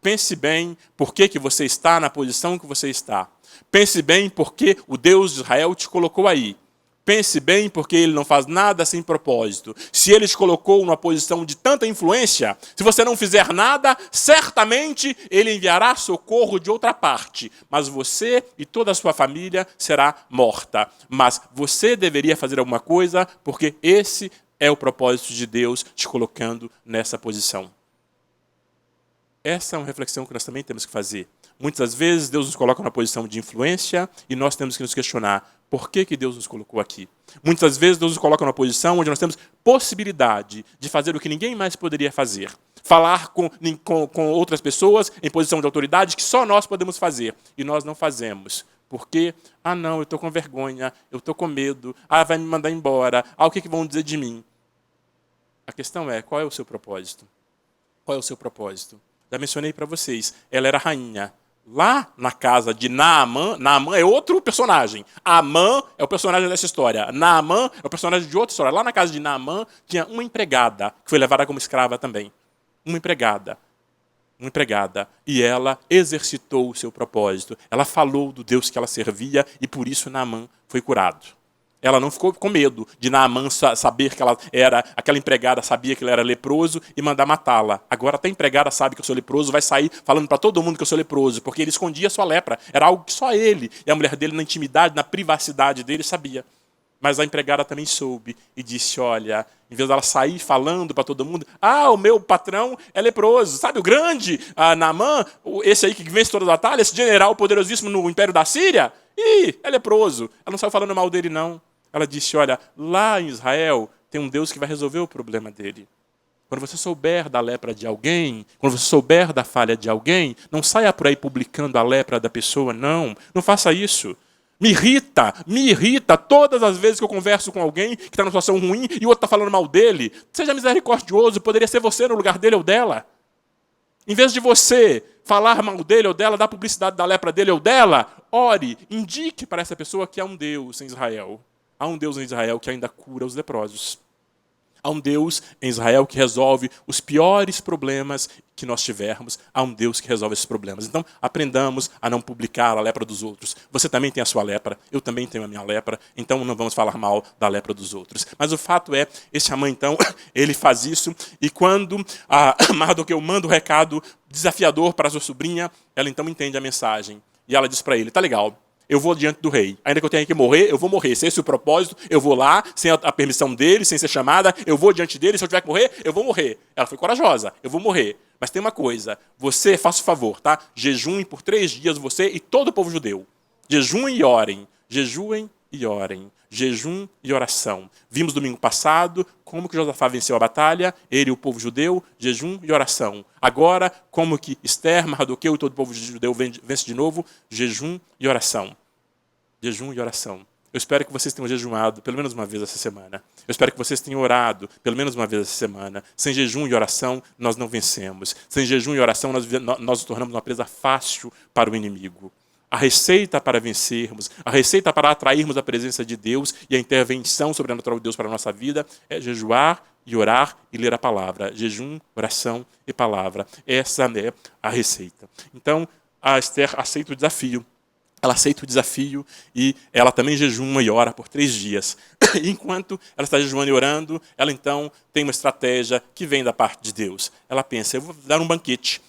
Pense bem por que você está na posição que você está. Pense bem por que o Deus de Israel te colocou aí. Pense bem porque ele não faz nada sem propósito. Se ele te colocou numa posição de tanta influência, se você não fizer nada, certamente ele enviará socorro de outra parte. Mas você e toda a sua família será morta. Mas você deveria fazer alguma coisa porque esse é o propósito de Deus te colocando nessa posição. Essa é uma reflexão que nós também temos que fazer. Muitas vezes Deus nos coloca numa posição de influência e nós temos que nos questionar por que Deus nos colocou aqui. Muitas vezes Deus nos coloca numa posição onde nós temos possibilidade de fazer o que ninguém mais poderia fazer. Falar com outras pessoas em posição de autoridade que só nós podemos fazer e nós não fazemos. Porque, não, eu estou com vergonha, eu estou com medo, vai me mandar embora, o que vão dizer de mim? A questão é, qual é o seu propósito? Qual é o seu propósito? Já mencionei para vocês, ela era rainha. Lá na casa de Naamã, Naamã é outro personagem. Amã é o personagem dessa história. Naamã é o personagem de outra história. Lá na casa de Naamã tinha uma empregada, que foi levada como escrava também. Uma empregada. E ela exercitou o seu propósito. Ela falou do Deus que ela servia e por isso Naamã foi curado. Ela não ficou com medo de Naamã saber que ela era, aquela empregada sabia que ele era leproso e mandar matá-la. Agora até a empregada sabe que eu sou leproso, vai sair falando para todo mundo que eu sou leproso, porque ele escondia a sua lepra. Era algo que só ele e a mulher dele, na intimidade, na privacidade dele, sabia. Mas a empregada também soube e disse, olha, em vez dela sair falando para todo mundo, o meu patrão é leproso. Sabe o grande Naamã, esse aí que vence toda a batalha, esse general poderosíssimo no Império da Síria? É leproso. Ela não saiu falando mal dele, não. Ela disse, olha, lá em Israel tem um Deus que vai resolver o problema dele. Quando você souber da lepra de alguém, quando você souber da falha de alguém, não saia por aí publicando a lepra da pessoa, não. Não faça isso. Me irrita todas as vezes que eu converso com alguém que está numa situação ruim e o outro está falando mal dele. Seja misericordioso, poderia ser você no lugar dele ou dela. Em vez de você falar mal dele ou dela, dar publicidade da lepra dele ou dela, ore, indique para essa pessoa que há um Deus em Israel. Há um Deus em Israel que ainda cura os leprosos. Há um Deus em Israel que resolve os piores problemas que nós tivermos. Há um Deus que resolve esses problemas. Então, aprendamos a não publicar a lepra dos outros. Você também tem a sua lepra, eu também tenho a minha lepra, então não vamos falar mal da lepra dos outros. Mas o fato é, esse Amã, então, ele faz isso, e quando a Mardoqueu manda o recado desafiador para a sua sobrinha, ela então entende a mensagem. E ela diz para ele, tá legal, eu vou diante do rei. Ainda que eu tenha que morrer, eu vou morrer. Se esse é o propósito, eu vou lá, sem a permissão dele, sem ser chamada, eu vou diante dele, se eu tiver que morrer, eu vou morrer. Ela foi corajosa, eu vou morrer. Mas tem uma coisa, você, faça o favor, tá? Jejuem por 3 dias, você e todo o povo judeu. Jejuem e orem. Jejuem e orem. Jejum e oração. Vimos domingo passado como que Josafá venceu a batalha, ele e o povo judeu, jejum e oração. Agora, como que Esther, Mardoqueu e todo o povo judeu vence de novo, jejum e oração. Jejum e oração. Eu espero que vocês tenham jejuado pelo menos uma vez essa semana. Eu espero que vocês tenham orado pelo menos uma vez essa semana. Sem jejum e oração, nós não vencemos. Sem jejum e oração, nós nos tornamos uma presa fácil para o inimigo. A receita para vencermos, a receita para atrairmos a presença de Deus e a intervenção sobrenatural de Deus para a nossa vida é jejuar e orar e ler a palavra. Jejum, oração e palavra. Essa é a receita. Então, a Esther aceita o desafio. Ela aceita o desafio e ela também jejuma e ora por 3 dias. E enquanto ela está jejuando e orando, ela então tem uma estratégia que vem da parte de Deus. Ela pensa, eu vou dar um banquete.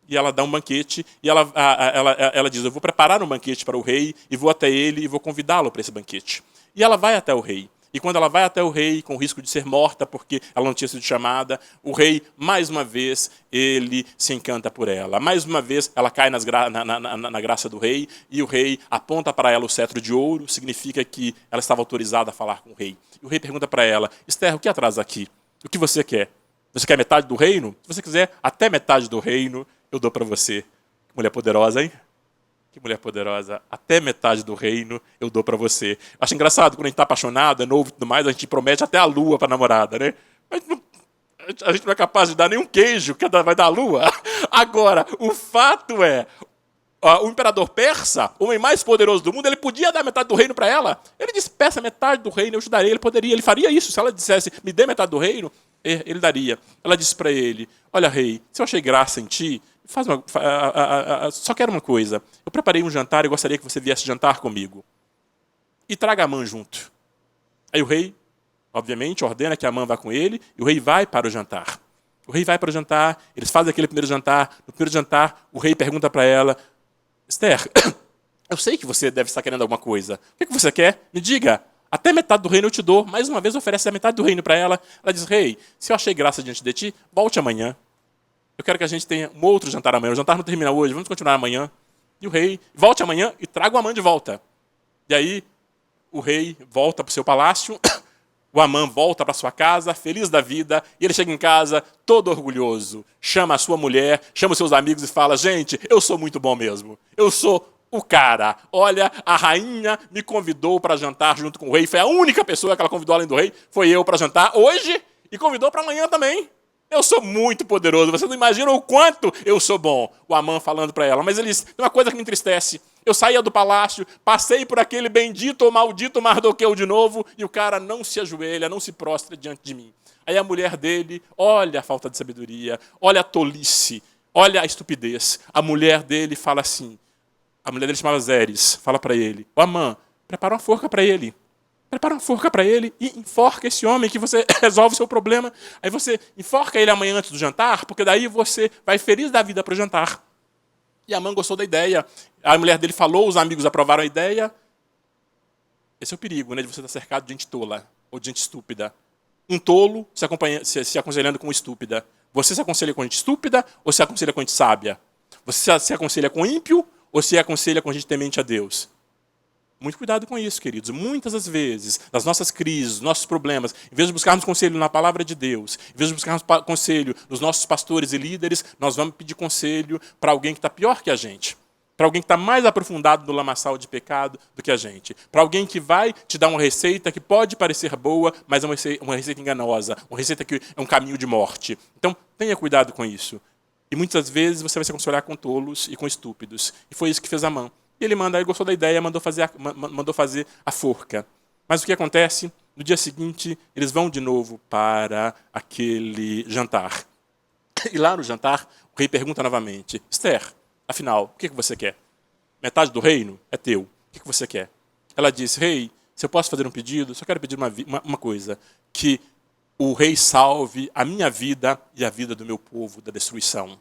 E ela dá um banquete e ela diz, eu vou preparar um banquete para o rei e vou até ele e vou convidá-lo para esse banquete. E ela vai até o rei. E quando ela vai até o rei, com o risco de ser morta, porque ela não tinha sido chamada, o rei, mais uma vez, ele se encanta por ela. Mais uma vez, ela cai na graça do rei, e o rei aponta para ela o cetro de ouro, significa que ela estava autorizada a falar com o rei. E o rei pergunta para ela, Esther, o que atrás aqui? O que você quer? Você quer metade do reino? Se você quiser até metade do reino, eu dou para você. Que mulher poderosa, hein? Que mulher poderosa. Até metade do reino eu dou para você. Acho engraçado, quando a gente está apaixonado, é novo e tudo mais, a gente promete até a lua para a namorada, né? Mas a gente não é capaz de dar nenhum queijo, que vai dar a lua. Agora, o fato é, o imperador persa, o homem mais poderoso do mundo, ele podia dar metade do reino para ela. Ele disse, peça metade do reino, eu te darei. Ele faria isso. Se ela dissesse, me dê metade do reino, ele daria. Ela disse para ele, olha, rei, se eu achei graça em ti, só quero uma coisa. Eu preparei um jantar e gostaria que você viesse jantar comigo. E traga Amã junto. Aí o rei, obviamente, ordena que Amã vá com ele, e o rei vai para o jantar. O rei vai para o jantar, eles fazem aquele primeiro jantar. No primeiro jantar, o rei pergunta para ela, Esther, eu sei que você deve estar querendo alguma coisa. O que você quer? Me diga. Até metade do reino eu te dou. Mais uma vez oferece a metade do reino para ela. Ela diz, rei, se eu achei graça diante de ti, volte amanhã. Eu quero que a gente tenha um outro jantar amanhã. O jantar não termina hoje, vamos continuar amanhã. E o rei, volte amanhã e traga o Amã de volta. E aí, o rei volta para o seu palácio, o Amã volta para sua casa, feliz da vida, e ele chega em casa todo orgulhoso. Chama a sua mulher, chama os seus amigos e fala, gente, eu sou muito bom mesmo. Eu sou o cara. Olha, a rainha me convidou para jantar junto com o rei. Foi a única pessoa que ela convidou além do rei. Foi eu para jantar hoje. e convidou para amanhã também. Eu sou muito poderoso, você não imagina o quanto eu sou bom. O Amã falando para ela, mas ele disse, tem uma coisa que me entristece. Eu saía do palácio, passei por aquele bendito ou maldito Mardoqueu de novo, e o cara não se ajoelha, não se prostra diante de mim. Aí a mulher dele, olha a falta de sabedoria, olha a tolice, olha a estupidez. A mulher dele fala assim, a mulher dele chamava Zeres, fala para ele, ô Amã, prepara uma forca para ele. Prepara uma forca para ele e enforca esse homem que você resolve o seu problema. Aí você enforca ele amanhã antes do jantar, porque daí você vai feliz da vida para o jantar. E Amã gostou da ideia. A mulher dele falou, os amigos aprovaram a ideia. Esse é o perigo, né, de você estar cercado de gente tola ou de gente estúpida. Um tolo se aconselhando com uma estúpida. Você se aconselha com gente estúpida ou se aconselha com gente sábia? Você se aconselha com ímpio ou se aconselha com gente temente a Deus? Muito cuidado com isso, queridos. Muitas das vezes, nas nossas crises, nos nossos problemas, em vez de buscarmos conselho na palavra de Deus, em vez de buscarmos conselho nos nossos pastores e líderes, nós vamos pedir conselho para alguém que está pior que a gente. Para alguém que está mais aprofundado no lamaçal de pecado do que a gente. Para alguém que vai te dar uma receita que pode parecer boa, mas é uma receita enganosa. Uma receita que é um caminho de morte. Então, tenha cuidado com isso. E muitas vezes você vai se aconselhar com tolos e com estúpidos. E foi isso que fez Amã. E ele gostou da ideia, mandou fazer a forca. Mas o que acontece? No dia seguinte, eles vão de novo para aquele jantar. E lá no jantar, o rei pergunta novamente, Esther, afinal, o que você quer? Metade do reino é teu. O que você quer? Ela disse, rei, se eu posso fazer um pedido, só quero pedir uma coisa, que o rei salve a minha vida e a vida do meu povo da destruição.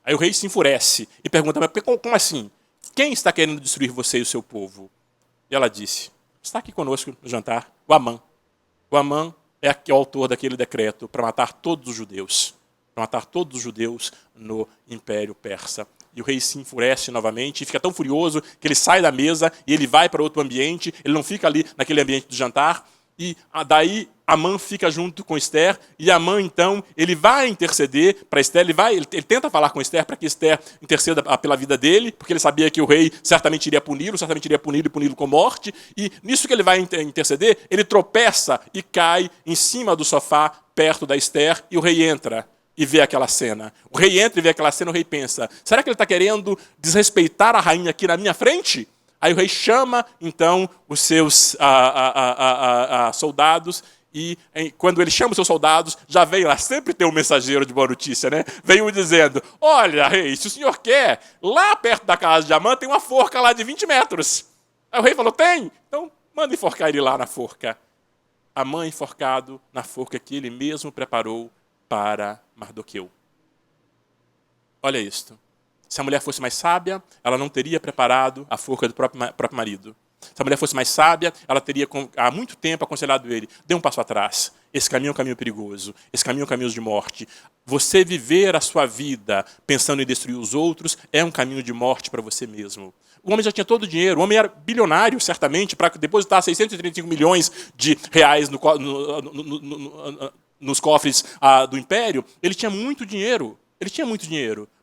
Aí o rei se enfurece e pergunta, mas como assim? Quem está querendo destruir você e o seu povo? E ela disse, está aqui conosco no jantar, o Amã. O Amã é o autor daquele decreto para matar todos os judeus. Para matar todos os judeus no Império Persa. E o rei se enfurece novamente e fica tão furioso que ele sai da mesa e ele vai para outro ambiente, ele não fica ali naquele ambiente do jantar. E daí Amã fica junto com Esther, e Amã, então, ele vai interceder para Esther, ele tenta falar com Esther para que Esther interceda pela vida dele, porque ele sabia que o rei certamente iria puni-lo e puni-lo com morte, e nisso que ele vai interceder, ele tropeça e cai em cima do sofá, perto da Esther, e o rei entra e vê aquela cena. O rei entra e vê aquela cena, o rei pensa, será que ele está querendo desrespeitar a rainha aqui na minha frente? Aí o rei chama, então, os seus soldados, e quando ele chama os seus soldados, já vem lá, sempre tem um mensageiro de boa notícia, né? Vem um dizendo, olha, rei, se o senhor quer, lá perto da casa de Amã tem uma forca lá de 20 metros. Aí o rei falou, tem? Então, manda enforcar ele lá na forca. Amã enforcado na forca que ele mesmo preparou para Mardoqueu. Olha isto. Se a mulher fosse mais sábia, ela não teria preparado a forca do próprio marido. Se a mulher fosse mais sábia, ela teria há muito tempo aconselhado ele, dê um passo atrás. Esse caminho é um caminho perigoso. Esse caminho é um caminho de morte. Você viver a sua vida pensando em destruir os outros é um caminho de morte para você mesmo. O homem já tinha todo o dinheiro. O homem era bilionário, certamente, para depositar 635 milhões de reais nos cofres do império. Ele tinha muito dinheiro.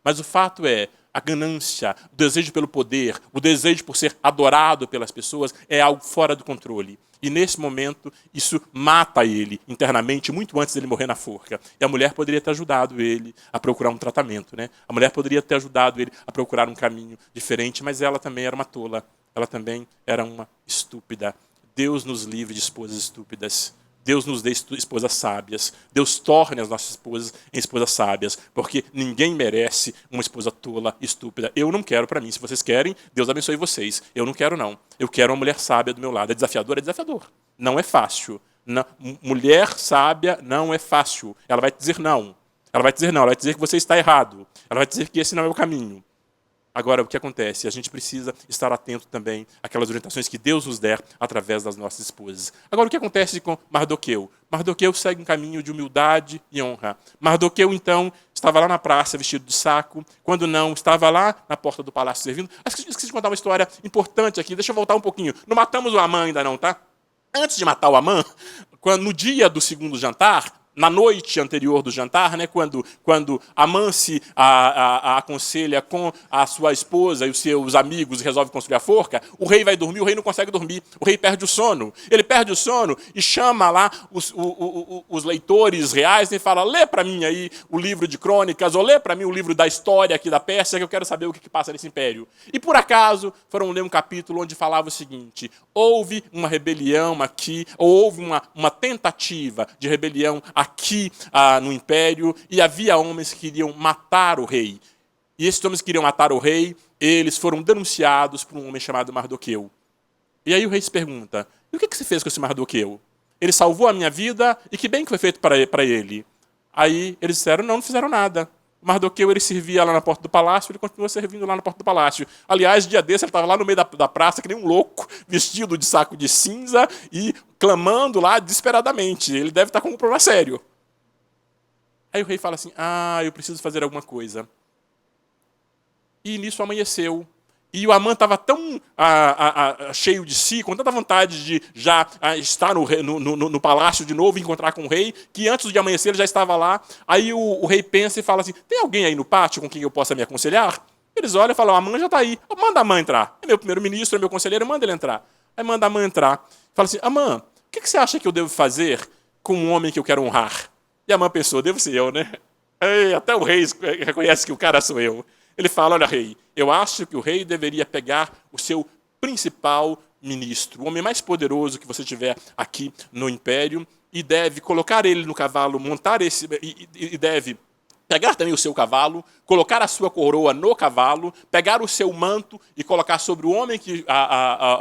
Mas o fato é, a ganância, o desejo pelo poder, o desejo por ser adorado pelas pessoas é algo fora do controle. E nesse momento, isso mata ele internamente, muito antes dele morrer na forca. E a mulher poderia ter ajudado ele a procurar um tratamento, né? A mulher poderia ter ajudado ele a procurar um caminho diferente, mas ela também era uma tola. Ela também era uma estúpida. Deus nos livre de esposas estúpidas. Deus nos dê esposas sábias. Deus torne as nossas esposas em esposas sábias, porque ninguém merece uma esposa tola, estúpida. Eu não quero para mim. Se vocês querem, Deus abençoe vocês. Eu não quero, não. Eu quero uma mulher sábia do meu lado. É desafiador? É desafiador. Não é fácil. Não. Mulher sábia não é fácil. Ela vai te dizer não. Ela vai te dizer que você está errado. Ela vai te dizer que esse não é o caminho. Agora, o que acontece? A gente precisa estar atento também àquelas orientações que Deus nos der através das nossas esposas. Agora, o que acontece com Mardoqueu? Mardoqueu segue um caminho de humildade e honra. Mardoqueu, então, estava lá na praça vestido de saco, quando não, estava lá na porta do palácio servindo. Esqueci de contar uma história importante aqui, deixa eu voltar um pouquinho. Não matamos o Amã ainda não, tá? Antes de matar o Amã, no dia do segundo jantar, na noite anterior do jantar, né, quando Amã se aconselha com a sua esposa e os seus amigos e resolve construir a forca, o rei vai dormir, o rei não consegue dormir, o rei perde o sono. Ele perde o sono e chama lá os leitores reais e fala, lê para mim aí o livro de crônicas, ou lê para mim o livro da história aqui da Pérsia, que eu quero saber o que passa nesse império. E por acaso foram ler um capítulo onde falava o seguinte, houve uma rebelião aqui, ou houve uma tentativa de rebelião aqui no império, e havia homens que queriam matar o rei. E esses homens que queriam matar o rei, eles foram denunciados por um homem chamado Mardoqueu. E aí o rei se pergunta, e o que você fez com esse Mardoqueu? Ele salvou a minha vida, e que bem que foi feito para ele? Aí eles disseram, não fizeram nada. O Mardoqueu, ele servia lá na porta do palácio, ele continuou servindo lá na porta do palácio. Aliás, dia desse, ele estava lá no meio da praça, que nem um louco, vestido de saco de cinza e clamando lá desesperadamente. Ele deve estar com um problema sério. Aí o rei fala assim, eu preciso fazer alguma coisa. E nisso amanheceu. E o Amã estava tão cheio de si, com tanta vontade de já estar no palácio de novo e encontrar com o rei, que antes de amanhecer ele já estava lá. Aí o rei pensa e fala assim, tem alguém aí no pátio com quem eu possa me aconselhar? Eles olham e falam, o Amã já está aí. Manda Amã entrar. É meu primeiro-ministro, é meu conselheiro, manda ele entrar. Aí manda Amã entrar. Fala assim, Amã, o que você acha que eu devo fazer com um homem que eu quero honrar? E Amã pensou, devo ser eu, né? Até o rei reconhece que o cara sou eu. Ele fala, olha, rei, eu acho que o rei deveria pegar o seu principal ministro, o homem mais poderoso que você tiver aqui no império, e deve colocar ele no cavalo, montar esse, e deve pegar também o seu cavalo, colocar a sua coroa no cavalo, pegar o seu manto e colocar sobre o homem que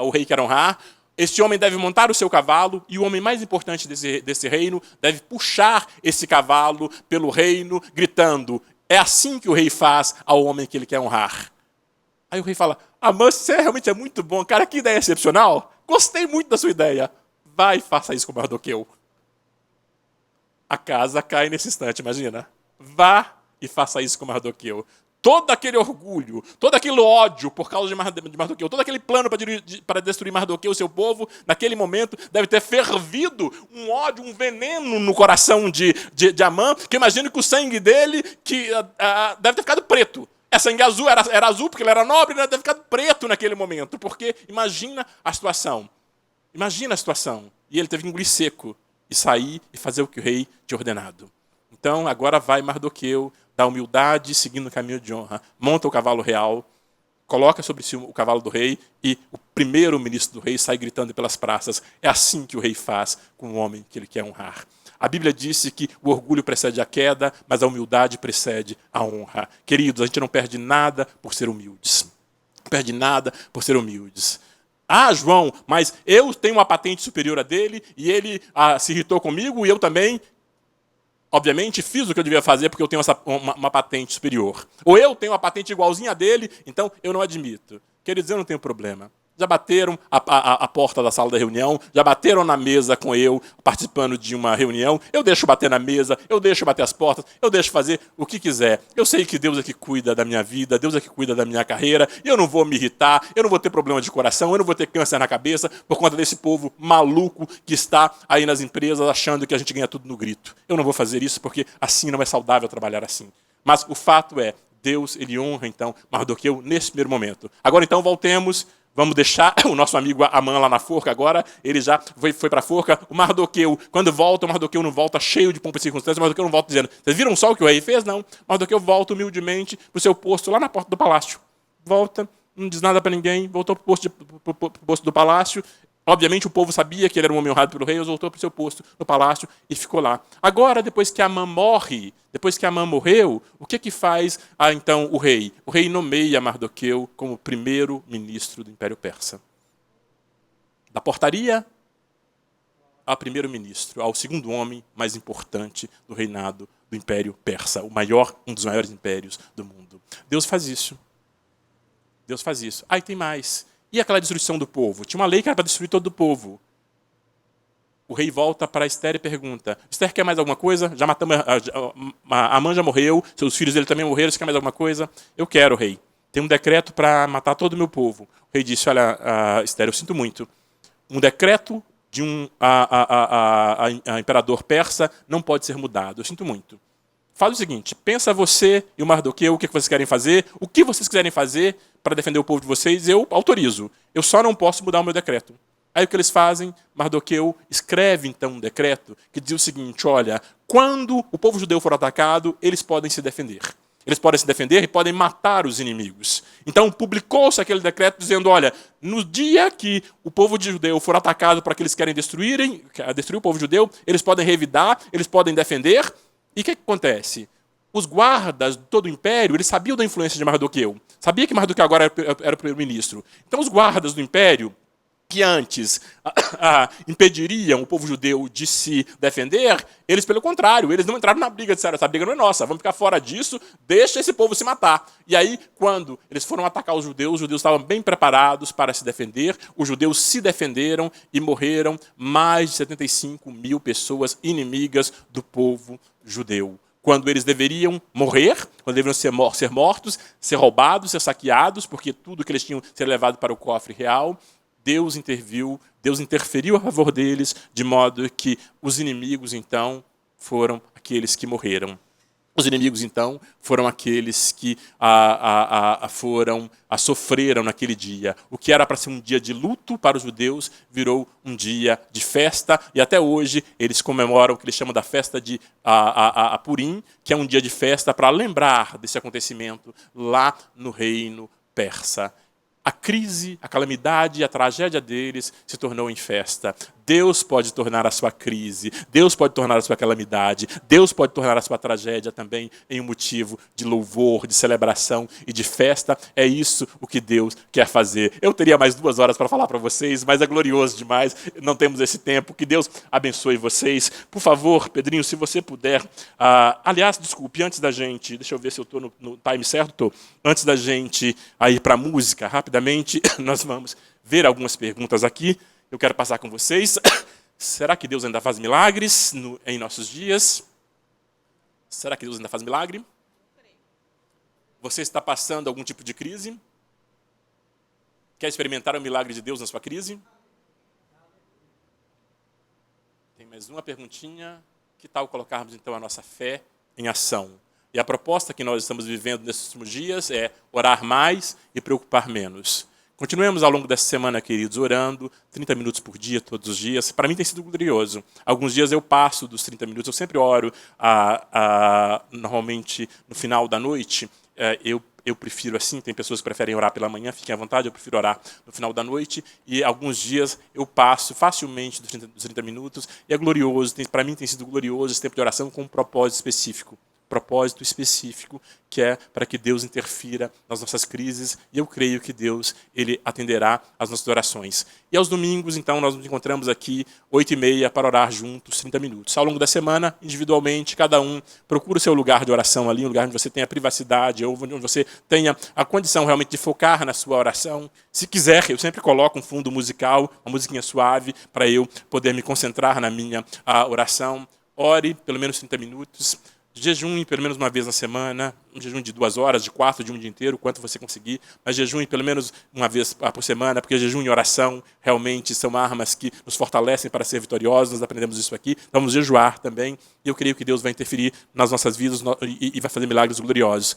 o rei quer honrar. Este homem deve montar o seu cavalo, e o homem mais importante desse reino deve puxar esse cavalo pelo reino, gritando, é assim que o rei faz ao homem que ele quer honrar. Aí o rei fala, Amã, você realmente é muito bom. Cara, que ideia excepcional. Gostei muito da sua ideia. Vai e faça isso com Mardoqueu. A casa cai nesse instante, imagina. Vá e faça isso com Mardoqueu. Todo aquele orgulho, todo aquele ódio por causa de Mardoqueu, todo aquele plano para destruir Mardoqueu, seu povo, naquele momento deve ter fervido um ódio, um veneno no coração de Amã, que eu imagino que o sangue dele deve ter ficado preto. Sangue azul, era azul porque ele era nobre, né? Deve ter ficado preto naquele momento, porque imagina a situação. Imagina a situação. E ele teve que engolir seco e sair e fazer o que o rei tinha ordenado. Então, agora vai Mardoqueu, da humildade, seguindo o caminho de honra, monta o cavalo real, coloca sobre si o cavalo do rei, e o primeiro-ministro do rei sai gritando pelas praças. É assim que o rei faz com o homem que ele quer honrar. A Bíblia disse que o orgulho precede a queda, mas a humildade precede a honra. Queridos, a gente não perde nada por ser humildes. Não perde nada por ser humildes. João, mas eu tenho uma patente superior a dele, e ele se irritou comigo, e eu também, obviamente, fiz o que eu devia fazer porque eu tenho uma patente superior. Ou eu tenho uma patente igualzinha a dele, então eu não admito. Queridos, eu não tenho problema. Já bateram a porta da sala da reunião, já bateram na mesa com eu, participando de uma reunião. Eu deixo bater na mesa, eu deixo bater as portas, eu deixo fazer o que quiser. Eu sei que Deus é que cuida da minha vida, Deus é que cuida da minha carreira. Eu não vou me irritar, eu não vou ter problema de coração, eu não vou ter câncer na cabeça por conta desse povo maluco que está aí nas empresas achando que a gente ganha tudo no grito. Eu não vou fazer isso porque assim não é saudável trabalhar assim. Mas o fato é, Deus, ele honra então Mardoqueu nesse primeiro momento. Agora então voltemos. Vamos deixar o nosso amigo Amã lá na forca agora. Ele já foi para a forca. O Mardoqueu, quando volta, o Mardoqueu não volta cheio de pompa e circunstâncias. O Mardoqueu não volta dizendo, vocês viram só o que o rei fez? Não. O Mardoqueu volta humildemente para o seu posto lá na porta do palácio. Volta, não diz nada para ninguém, voltou para o posto do palácio. Obviamente o povo sabia que ele era um homem honrado pelo rei, voltou para o seu posto no palácio e ficou lá. Agora, depois que Amã morre, depois que Amã morreu, o que faz então o rei? O rei nomeia Mardoqueu como primeiro-ministro do Império Persa. Da portaria ao primeiro-ministro, ao segundo homem mais importante do reinado do Império Persa, um dos maiores impérios do mundo. Deus faz isso. Deus faz isso. E tem mais. E aquela destruição do povo? Tinha uma lei que era para destruir todo o povo. O rei volta para Ester e pergunta, Ester, quer mais alguma coisa? Já matamos, Amã já morreu, seus filhos dele também morreram, você quer mais alguma coisa? Eu quero, rei. Tem um decreto para matar todo o meu povo. O rei disse, olha, Ester, eu sinto muito. Um decreto de um imperador persa não pode ser mudado. Eu sinto muito. Fala o seguinte, pensa você e o Mardoqueu, o que vocês querem fazer, o que vocês quiserem fazer para defender o povo de vocês, eu autorizo. Eu só não posso mudar o meu decreto. Aí o que eles fazem? Mardoqueu escreve então um decreto que diz o seguinte, olha, quando o povo judeu for atacado, eles podem se defender. Eles podem se defender e podem matar os inimigos. Então publicou-se aquele decreto dizendo, olha, no dia que o povo judeu for atacado para que eles querem destruir o povo judeu, eles podem revidar, eles podem defender. E o que acontece? Os guardas de todo o império, eles sabiam da influência de Mardoqueu. Sabia que Mardoqueu agora era o primeiro-ministro. Então os guardas do império, que antes impediriam o povo judeu de se defender, eles, pelo contrário, eles não entraram na briga, disseram, essa briga não é nossa, vamos ficar fora disso, deixa esse povo se matar. E aí, quando eles foram atacar os judeus estavam bem preparados para se defender, os judeus se defenderam e morreram mais de 75 mil pessoas inimigas do povo judeu. Quando eles deveriam morrer, quando deveriam ser mortos, ser roubados, ser saqueados, porque tudo que eles tinham ser levado para o cofre real, Deus interviu, Deus interferiu a favor deles, de modo que os inimigos, então, foram aqueles que morreram. Os inimigos, então, foram aqueles que sofreram naquele dia. O que era para ser um dia de luto para os judeus virou um dia de festa. E até hoje eles comemoram o que eles chamam da festa de Purim, que é um dia de festa para lembrar desse acontecimento lá no reino persa. A crise, a calamidade, a tragédia deles se tornou em festa. Deus pode tornar a sua crise, Deus pode tornar a sua calamidade, Deus pode tornar a sua tragédia também em um motivo de louvor, de celebração e de festa. É isso o que Deus quer fazer. Eu teria mais 2 horas para falar para vocês, mas é glorioso demais, não temos esse tempo. Que Deus abençoe vocês. Por favor, Pedrinho, se você puder... aliás, desculpe, antes da gente... Deixa eu ver se eu estou no time certo. Tô. Antes da gente ir para a música, rapidamente, nós vamos ver algumas perguntas aqui. Eu quero passar com vocês. Será que Deus ainda faz milagres em nossos dias? Será que Deus ainda faz milagre? Você está passando algum tipo de crise? Quer experimentar o milagre de Deus na sua crise? Tem mais uma perguntinha. Que tal colocarmos, então, a nossa fé em ação? E a proposta que nós estamos vivendo nesses últimos dias é orar mais e preocupar menos. Continuemos ao longo dessa semana, queridos, orando 30 minutos por dia, todos os dias. Para mim tem sido glorioso. Alguns dias eu passo dos 30 minutos, eu sempre oro, normalmente no final da noite. Eu prefiro assim, tem pessoas que preferem orar pela manhã, fiquem à vontade, eu prefiro orar no final da noite. E alguns dias eu passo facilmente dos 30 minutos. E é glorioso, para mim tem sido glorioso esse tempo de oração com um propósito específico. Propósito específico, que é para que Deus interfira nas nossas crises, e eu creio que Deus ele atenderá às nossas orações. E aos domingos, então, nós nos encontramos aqui 8h30 para orar juntos 30 minutos. Ao longo da semana, individualmente, cada um procura o seu lugar de oração ali, um lugar onde você tenha privacidade, ou onde você tenha a condição realmente de focar na sua oração. Se quiser, eu sempre coloco um fundo musical, uma musiquinha suave, para eu poder me concentrar na minha oração. Ore pelo menos 30 minutos. Jejum pelo menos uma vez na semana, um jejum de 2 horas, de 4, de um dia inteiro, quanto você conseguir, mas jejum pelo menos uma vez por semana, porque jejum e oração realmente são armas que nos fortalecem para ser vitoriosos, nós aprendemos isso aqui, vamos jejuar também, e eu creio que Deus vai interferir nas nossas vidas e vai fazer milagres gloriosos.